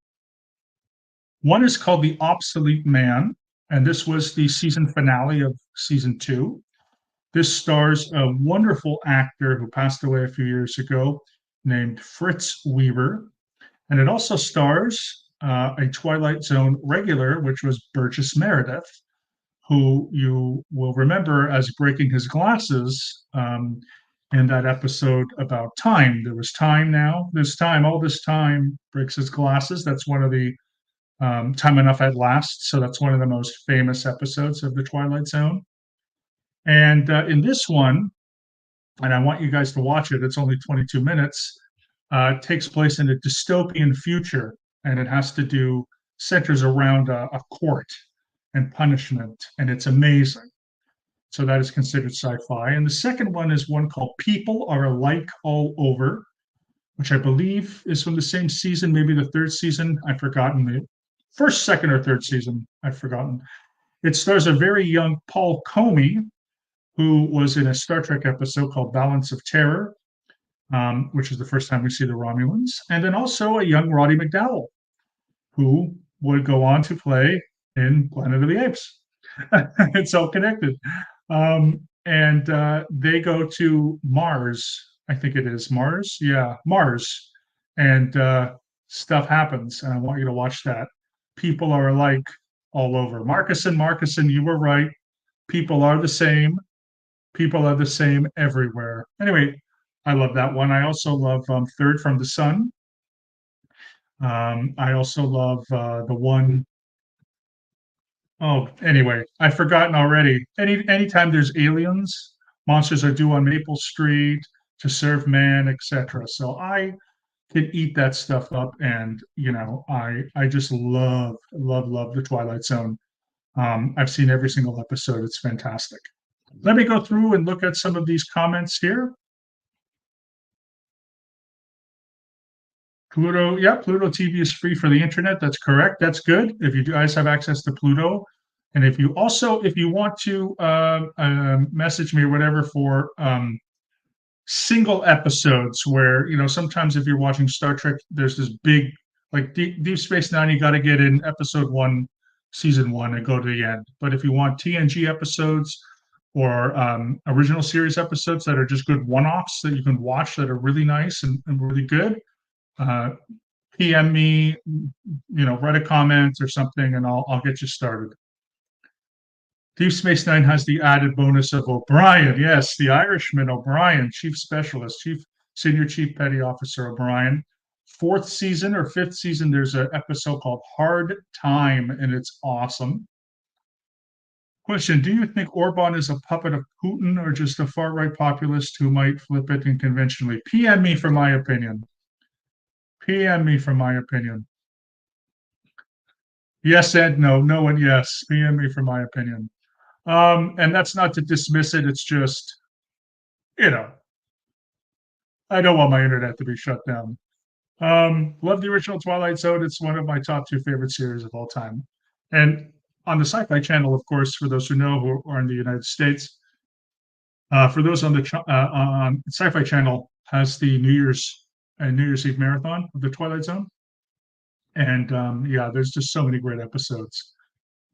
One is called The Obsolete Man, and this was the season finale of season two. This stars a wonderful actor who passed away a few years ago named Fritz Weaver. And it also stars a Twilight Zone regular, which was Burgess Meredith, who you will remember as breaking his glasses in that episode about time. There was time now. This time, all this time, breaks his glasses. That's one of the Time Enough at Last. So that's one of the most famous episodes of the Twilight Zone. And in this one, and I want you guys to watch it, it's only 22 minutes, takes place in a dystopian future, and it has to do, centers around a court and punishment, and it's amazing. So that is considered sci-fi. And the second one is one called People Are Alike All Over, which I believe is from the same season, maybe the third season. I've forgotten the first, second, or third season. I've forgotten. It stars a very young Paul Comey, who was in a Star Trek episode called Balance of Terror, which is the first time we see the Romulans, and then also a young Roddy McDowall, who would go on to play in Planet of the Apes. It's all connected. And they go to Mars. I think it is Mars. Yeah, Mars. And stuff happens. And I want you to watch that. People are alike all over. Marcuson, you were right. People are the same. People are the same everywhere. Anyway, I love that one. I also love Third from the Sun. I also love the one, oh, anyway, I've forgotten already. Anytime there's aliens, monsters are due on Maple Street to serve man, etc. So I can eat that stuff up, and I just love the Twilight Zone. I've seen every single episode. It's fantastic. Let me go through and look at some of these comments here. Pluto, yeah, Pluto TV is free for the internet. That's correct. That's good. If you guys have access to Pluto, and if you want to message me or whatever for single episodes, where sometimes if you're watching Star Trek, there's this big, like Deep Space Nine, you got to get in episode one, season one, and go to the end. But if you want TNG episodes or original series episodes that are just good one-offs that you can watch that are really nice and really good, uh, PM me, write a comment or something, and I'll get you started. Deep Space Nine has the added bonus of O'Brien. Yes, the Irishman O'Brien, Chief Specialist, Senior Chief Petty Officer O'Brien. Fourth season or fifth season, there's an episode called Hard Time, and it's awesome. Question: do you think Orban is a puppet of Putin or just a far-right populist who might flip it unconventionally? PM me for my opinion. PM me for my opinion. Yes and no, no and yes. PM me for my opinion. And that's not to dismiss it. It's just, you know, I don't want my internet to be shut down. Love the original Twilight Zone. It's one of my top two favorite series of all time. And on the Sci-Fi Channel, of course, for those who know who are in the United States, for those on the Sci-Fi Channel has the New Year's Eve marathon of the Twilight Zone, and yeah, there's just so many great episodes.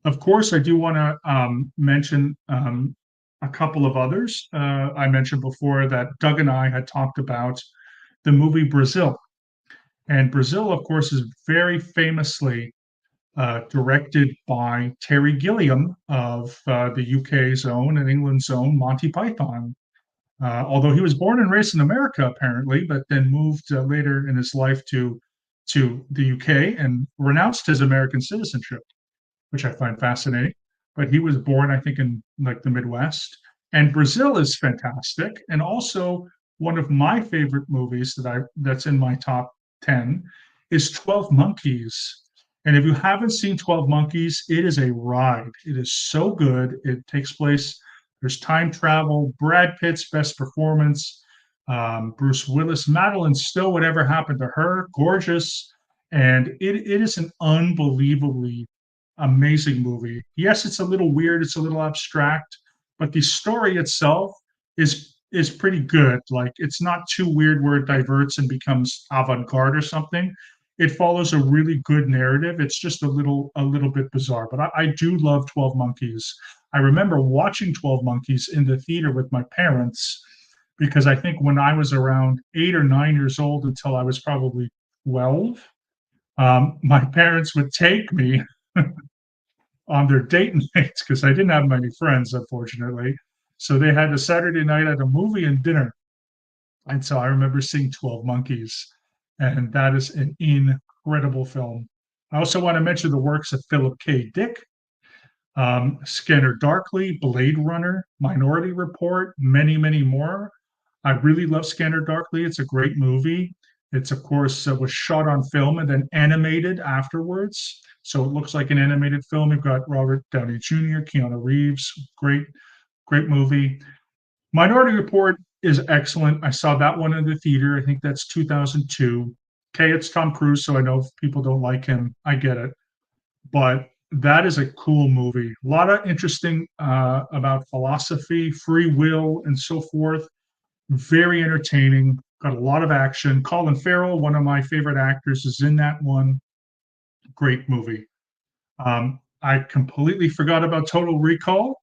Of course, I do want to mention a couple of others. I mentioned before that Doug and I had talked about the movie Brazil. And Brazil, of course, is very famously directed by Terry Gilliam of the UK's own and England's own Monty Python. Although he was born and raised in America, apparently, but then moved later in his life to the UK and renounced his American citizenship, which I find fascinating. But he was born, I think, in like the Midwest. And Brazil is fantastic, and also one of my favorite movies that's in my top 10 is 12 Monkeys. And if you haven't seen 12 Monkeys, it is a ride. It is so good. It takes place, there's time travel, Brad Pitt's best performance, Bruce Willis, Madeline Stowe, whatever happened to her, gorgeous. And it is an unbelievably amazing movie. Yes, it's a little weird, it's a little abstract, but the story itself is pretty good. Like, it's not too weird where it diverts and becomes avant-garde or something. it follows a really good narrative. It's just a little bit bizarre, but I do love 12 Monkeys. I remember watching 12 Monkeys in the theater with my parents because I think when I was around 8 or 9 years old until I was probably 12, my parents would take me on their date nights because I didn't have many friends, unfortunately. So they had a Saturday night at a movie and dinner. And so I remember seeing 12 Monkeys, and that is an incredible film. I also want to mention the works of Philip K. Dick, Scanner Darkly, Blade Runner, Minority Report, many, many more. I really love Scanner Darkly. It's a great movie. It's, of course, was shot on film and then animated afterwards. So it looks like an animated film. You've got Robert Downey Jr., Keanu Reeves. Great, great movie. Minority Report is excellent. I saw that one in the theater. I think that's 2002. Okay, it's Tom Cruise, so I know if people don't like him. I get it. But that is a cool movie. A lot of interesting about philosophy, free will, and so forth. Very entertaining. Got a lot of action. Colin Farrell, one of my favorite actors, is in that one. Great movie. I completely forgot about Total Recall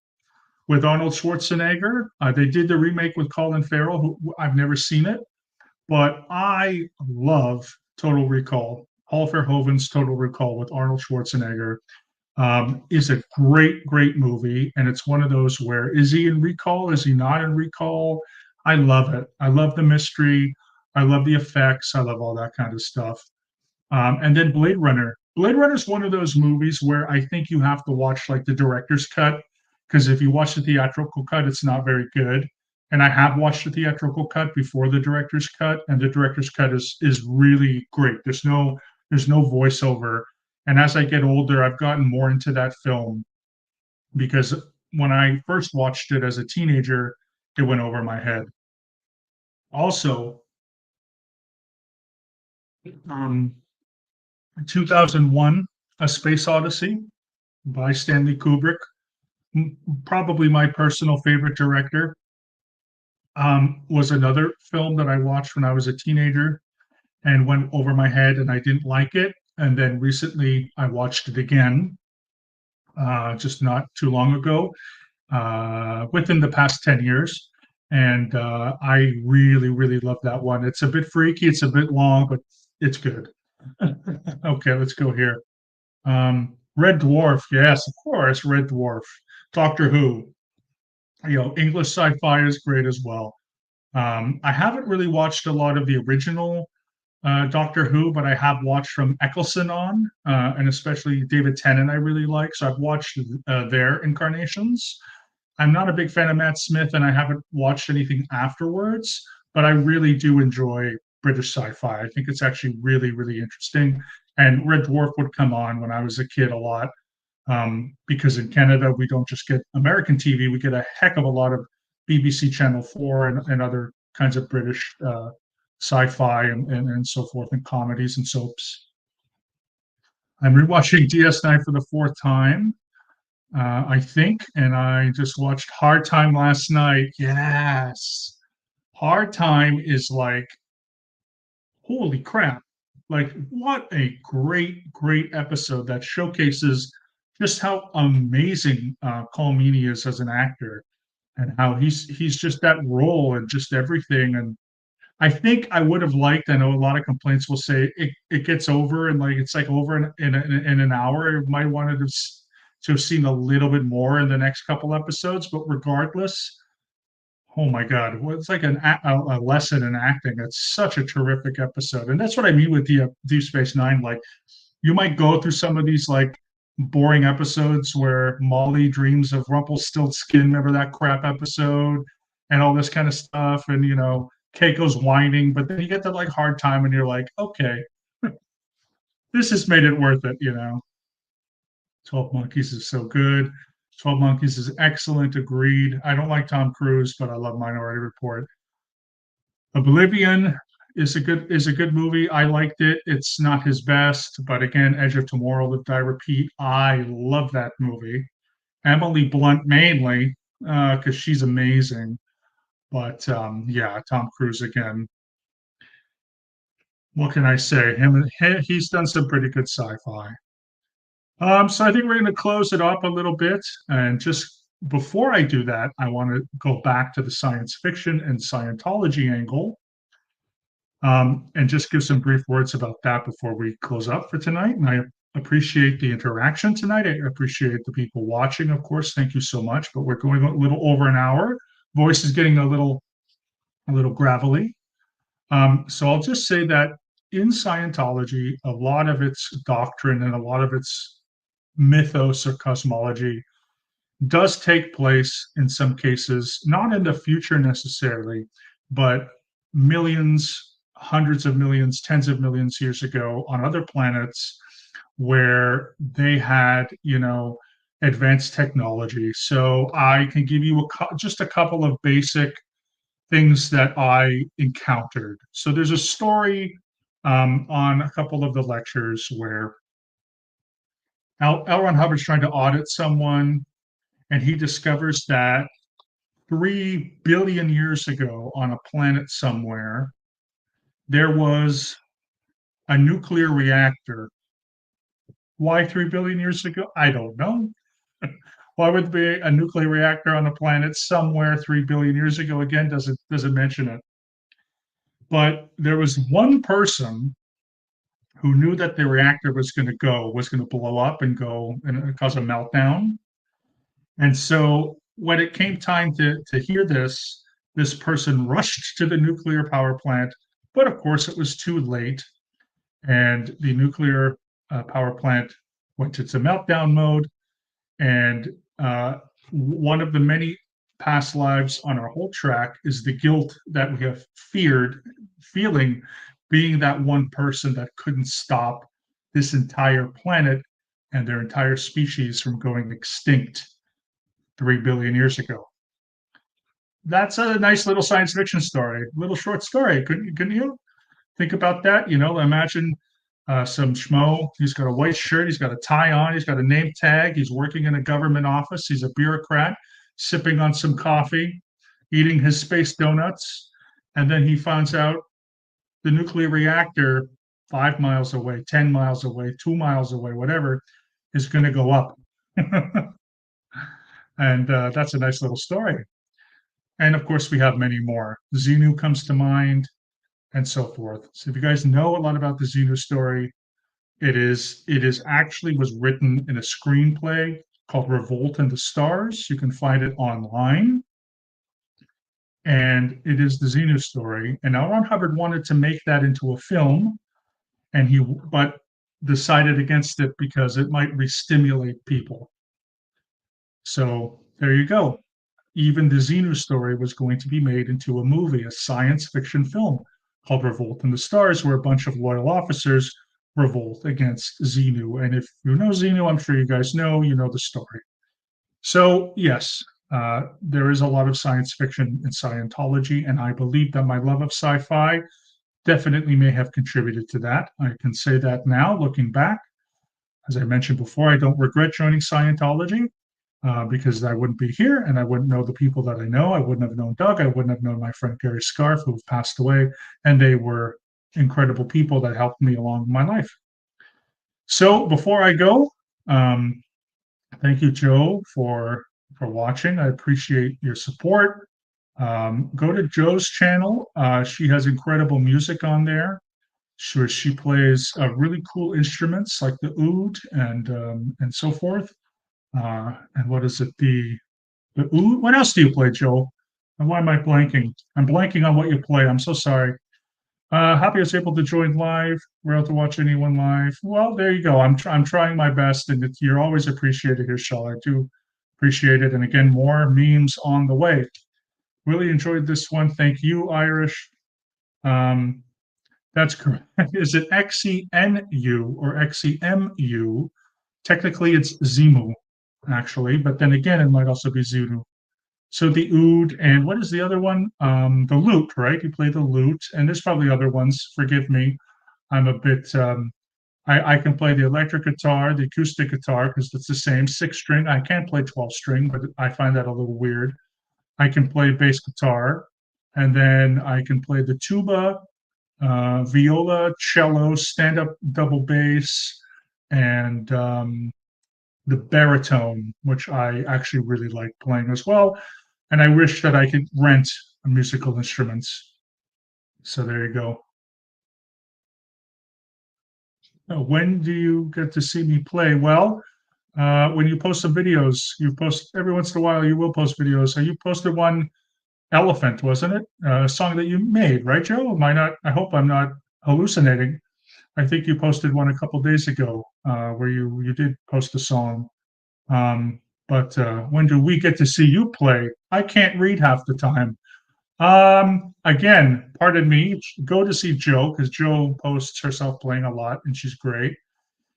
with Arnold Schwarzenegger. They did the remake with Colin Farrell. Who I've never seen it, but I love Total Recall. Paul Verhoeven's Total Recall with Arnold Schwarzenegger is a great, great movie. And it's one of those where is he in recall? Is he not in recall? I love it. I love the mystery. I love the effects. I love all that kind of stuff. And then Blade Runner. Blade Runner is one of those movies where I think you have to watch like the director's cut because if you watch the theatrical cut, it's not very good. And I have watched the theatrical cut before the director's cut, and the director's cut is really great. There's no voiceover. And as I get older, I've gotten more into that film because when I first watched it as a teenager, it went over my head. Also, um, 2001, A Space Odyssey by Stanley Kubrick, probably my personal favorite director, was another film that I watched when I was a teenager and went over my head and I didn't like it. And then recently I watched it again, just not too long ago, within the past 10 years. And I really, really love that one. It's a bit freaky, it's a bit long, but it's good. Okay, let's go here. Red Dwarf, yes, of course, Red Dwarf. Doctor Who, English sci-fi is great as well. I haven't really watched a lot of the original Doctor Who, but I have watched from Eccleston on, and especially David Tennant. I really like, so I've watched their incarnations. I'm not a big fan of Matt Smith, and I haven't watched anything afterwards, but I really do enjoy British sci-fi. I think it's actually really, really interesting. And Red Dwarf would come on when I was a kid a lot because in Canada we don't just get American TV, we get a heck of a lot of BBC Channel 4 and other kinds of British sci-fi and so forth, and comedies and soaps. I'm rewatching DS9 for the fourth time, I think, and I just watched Hard Time last night. Yes, Hard Time is like holy crap! Like what a great, great episode that showcases just how amazing Colm Meaney is as an actor and how he's just that role and just everything. And I think I would have liked. I know a lot of complaints will say it gets over and like it's like over in an hour. I might have wanted to have seen a little bit more in the next couple episodes, but regardless, oh my God, well, it's like a lesson in acting. It's such a terrific episode, and that's what I mean with the Deep Space Nine. Like you might go through some of these like boring episodes where Molly dreams of Rumpelstiltskin. Remember that crap episode and all this kind of stuff, and Keiko's whining, but then you get to like hard time, and you're like, okay, this has made it worth it. 12 Monkeys is so good. 12 Monkeys is excellent. Agreed. I don't like Tom Cruise, but I love Minority Report. Oblivion is a good movie. I liked it. It's not his best, but again, Edge of Tomorrow, Live Die Repeat. I love that movie. Emily Blunt mainly because she's amazing. But yeah, Tom Cruise again. what can I say? He's done some pretty good sci-fi. So I think we're going to close it up a little bit, and just before I do that, I want to go back to the science fiction and Scientology angle, and just give some brief words about that before we close up for tonight. And I appreciate the interaction tonight. I appreciate the people watching, of course. Thank you so much. But we're going a little over an hour. Voice is getting a little gravelly. So I'll just say that in Scientology, a lot of its doctrine and a lot of its mythos or cosmology does take place in some cases, not in the future necessarily, but millions, hundreds of millions, tens of millions years ago on other planets where they had, advanced technology. So I can give you just a couple of basic things that I encountered. So there's a story on a couple of the lectures where L. Ron Hubbard's trying to audit someone, and he discovers that 3 billion years ago on a planet somewhere, there was a nuclear reactor. Why 3 billion years ago? I don't know. Why would there be a nuclear reactor on a planet somewhere 3 billion years ago? Again, doesn't mention it. But there was one person who knew that the reactor was going to blow up and go and cause a meltdown. And so when it came time to hear this person rushed to the nuclear power plant, but of course it was too late. And the nuclear power plant went into meltdown mode. And one of the many past lives on our whole track is the guilt that we have feeling being that one person that couldn't stop this entire planet and their entire species from going extinct 3 billion years ago. That's a nice little science fiction story, little short story. Couldn't you think about that? Imagine some schmo. He's got a white shirt, he's got a tie on, he's got a name tag, he's working in a government office, he's a bureaucrat, sipping on some coffee, eating his space donuts, and then he finds out the nuclear reactor 5 miles away, 10 miles away, 2 miles away, whatever, is going to go up. And that's a nice little story. And of course, we have many more. Xenu comes to mind, and so forth. So if you guys know a lot about the Xenu story, it is actually was written in a screenplay called Revolt in the Stars. You can find it online. And it is the Xenu story. And L. Ron Hubbard wanted to make that into a film, but decided against it because it might re-stimulate people. So there you go. Even the Xenu story was going to be made into a movie, a science fiction film called Revolt in the Stars, where a bunch of loyal officers revolt against Xenu. And if you know Xenu, I'm sure you guys you know the story. So, yes, there is a lot of science fiction in Scientology, and I believe that my love of sci fi definitely may have contributed to that. I can say that now, looking back. As I mentioned before, I don't regret joining Scientology because I wouldn't be here and I wouldn't know the people that I know. I wouldn't have known Doug. I wouldn't have known my friend Gary Scarf, who passed away, and they were incredible people that helped me along my life. So before I go, thank you, Joe, for watching. I appreciate your support. Go to Joe's channel. She has incredible music on there. She plays really cool instruments like the oud and so forth. And what is it? The oud. What else do you play, Joe? And why am I blanking? I'm blanking on what you play. I'm so sorry. Happy I was able to join live. We're able to watch anyone live. Well, there you go. I'm trying my best, and you're always appreciated here, Shell. I do appreciate it. And again, more memes on the way. Really enjoyed this one. Thank you, Irish. That's correct. Is it XENU or XEMU? Technically, it's Zimu, actually, but then again, it might also be Zulu. So the oud, and what is the other one? The lute, right? You play the lute, and there's probably other ones. Forgive me. I'm a bit. I can play the electric guitar, the acoustic guitar, because it's the same 6 string. I can't play 12 string, but I find that a little weird. I can play bass guitar, and then I can play the tuba, viola, cello, stand-up double bass, and the baritone, which I actually really like playing as well. And I wish that I could rent musical instruments. So there you go. When do you get to see me play? Well, when you post some videos, you post every once in a while. You will post videos. So you posted one Elephant, wasn't it? A song that you made, right, Joe? Am I not? I hope I'm not hallucinating. I think you posted one a couple days ago where you did post a song. Um, but when do we get to see you play? I can't read half the time. Again, pardon me. Go to see Joe because Joe posts herself playing a lot, and she's great.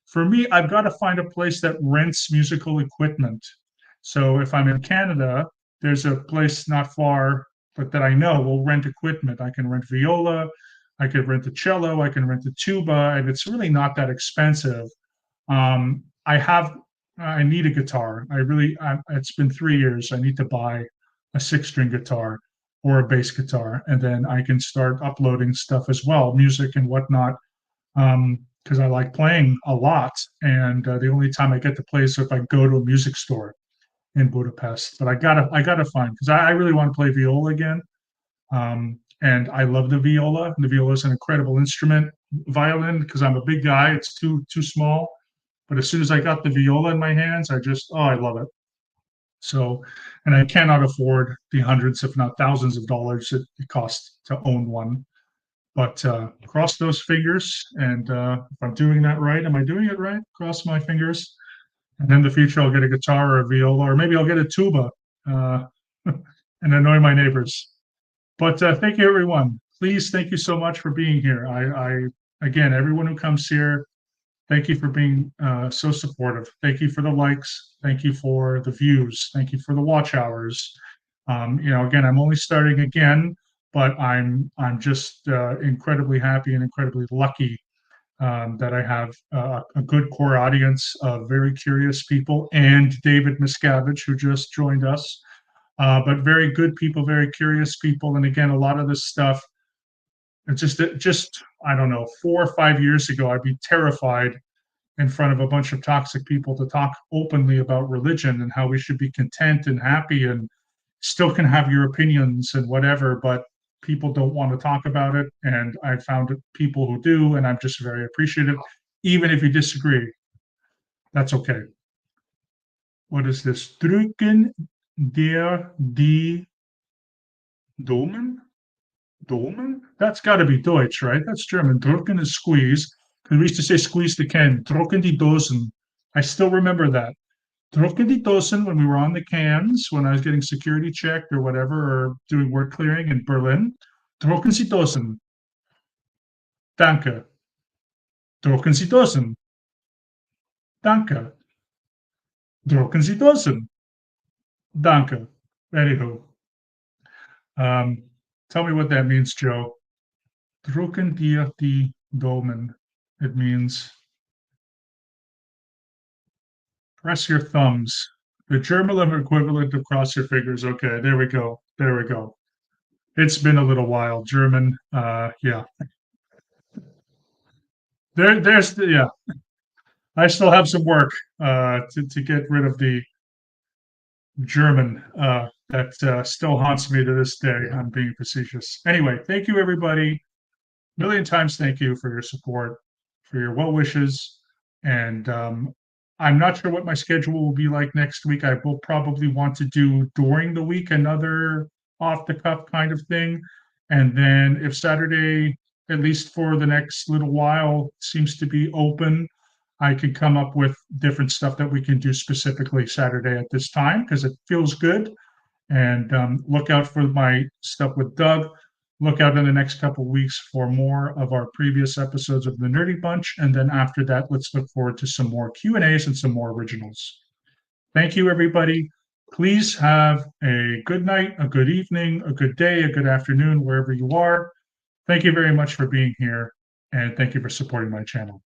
For me, I've got to find a place that rents musical equipment. So if I'm in Canada, there's a place not far, but that I know will rent equipment. I can rent viola, I can rent a cello, I can rent a tuba, and it's really not that expensive. I need a guitar. It's been 3 years. I need to buy a six-string guitar or a bass guitar, and then I can start uploading stuff as well, music and whatnot, because I like playing a lot. And the only time I get to play is if I go to a music store in Budapest. But I gotta find because I really want to play viola again. And I love the viola. The viola is an incredible instrument. Violin, because I'm a big guy, it's too small. But as soon as I got the viola in my hands, I love it. So, and I cannot afford the hundreds, if not thousands of dollars it costs to own one. But cross those fingers, and if I'm doing that right, am I doing it right? Cross my fingers, and in the future I'll get a guitar or a viola, or maybe I'll get a tuba, uh, and annoy my neighbors. But thank you, everyone. Please, thank you so much for being here. Again, everyone who comes here, thank you for being so supportive. Thank you for the likes. Thank you for the views. Thank you for the watch hours. Again, I'm only starting again, but I'm just incredibly happy and incredibly lucky that I have a good core audience of very curious people and David Miscavige, who just joined us. But very good people, very curious people, and again, a lot of this stuff. It's just I don't know, 4 or 5 years ago, I'd be terrified in front of a bunch of toxic people to talk openly about religion and how we should be content and happy and still can have your opinions and whatever, but people don't want to talk about it. And I found people who do, and I'm just very appreciative. Even if you disagree, that's okay. What is this? Drücken der die Daumen? Dolman? That's got to be Deutsch, right? That's German. Drücken is squeeze. Because we used to say squeeze the can. Drücken die Dosen. I still remember that. Drücken die Dosen when we were on the cans, when I was getting security checked or whatever, or doing work clearing in Berlin. Drücken Sie Dosen. Danke. Drücken Sie Dosen. Danke. Drücken Sie Dosen. Danke. Anywho, um, tell me what that means, Joe. Drücken dir die Daumen. It means press your thumbs. The German equivalent of cross your fingers. Okay, there we go. There we go. It's been a little while. German. Yeah. Yeah. I still have some work to get rid of the German that still haunts me to this day. I'm being facetious. Anyway, thank you, everybody. Million times thank you for your support, for your well wishes. And I'm not sure what my schedule will be like next week. I will probably want to do during the week another off the cuff kind of thing. And then if Saturday, at least for the next little while, seems to be open, I could come up with different stuff that we can do specifically Saturday at this time because it feels good. And look out for my stuff with Doug. Look out in the next couple of weeks for more of our previous episodes of the Nerdy Bunch. And then after that, let's look forward to some more Q&As and some more originals. Thank you, everybody. Please have a good night, a good evening, a good day, a good afternoon, wherever you are. Thank you very much for being here. And thank you for supporting my channel.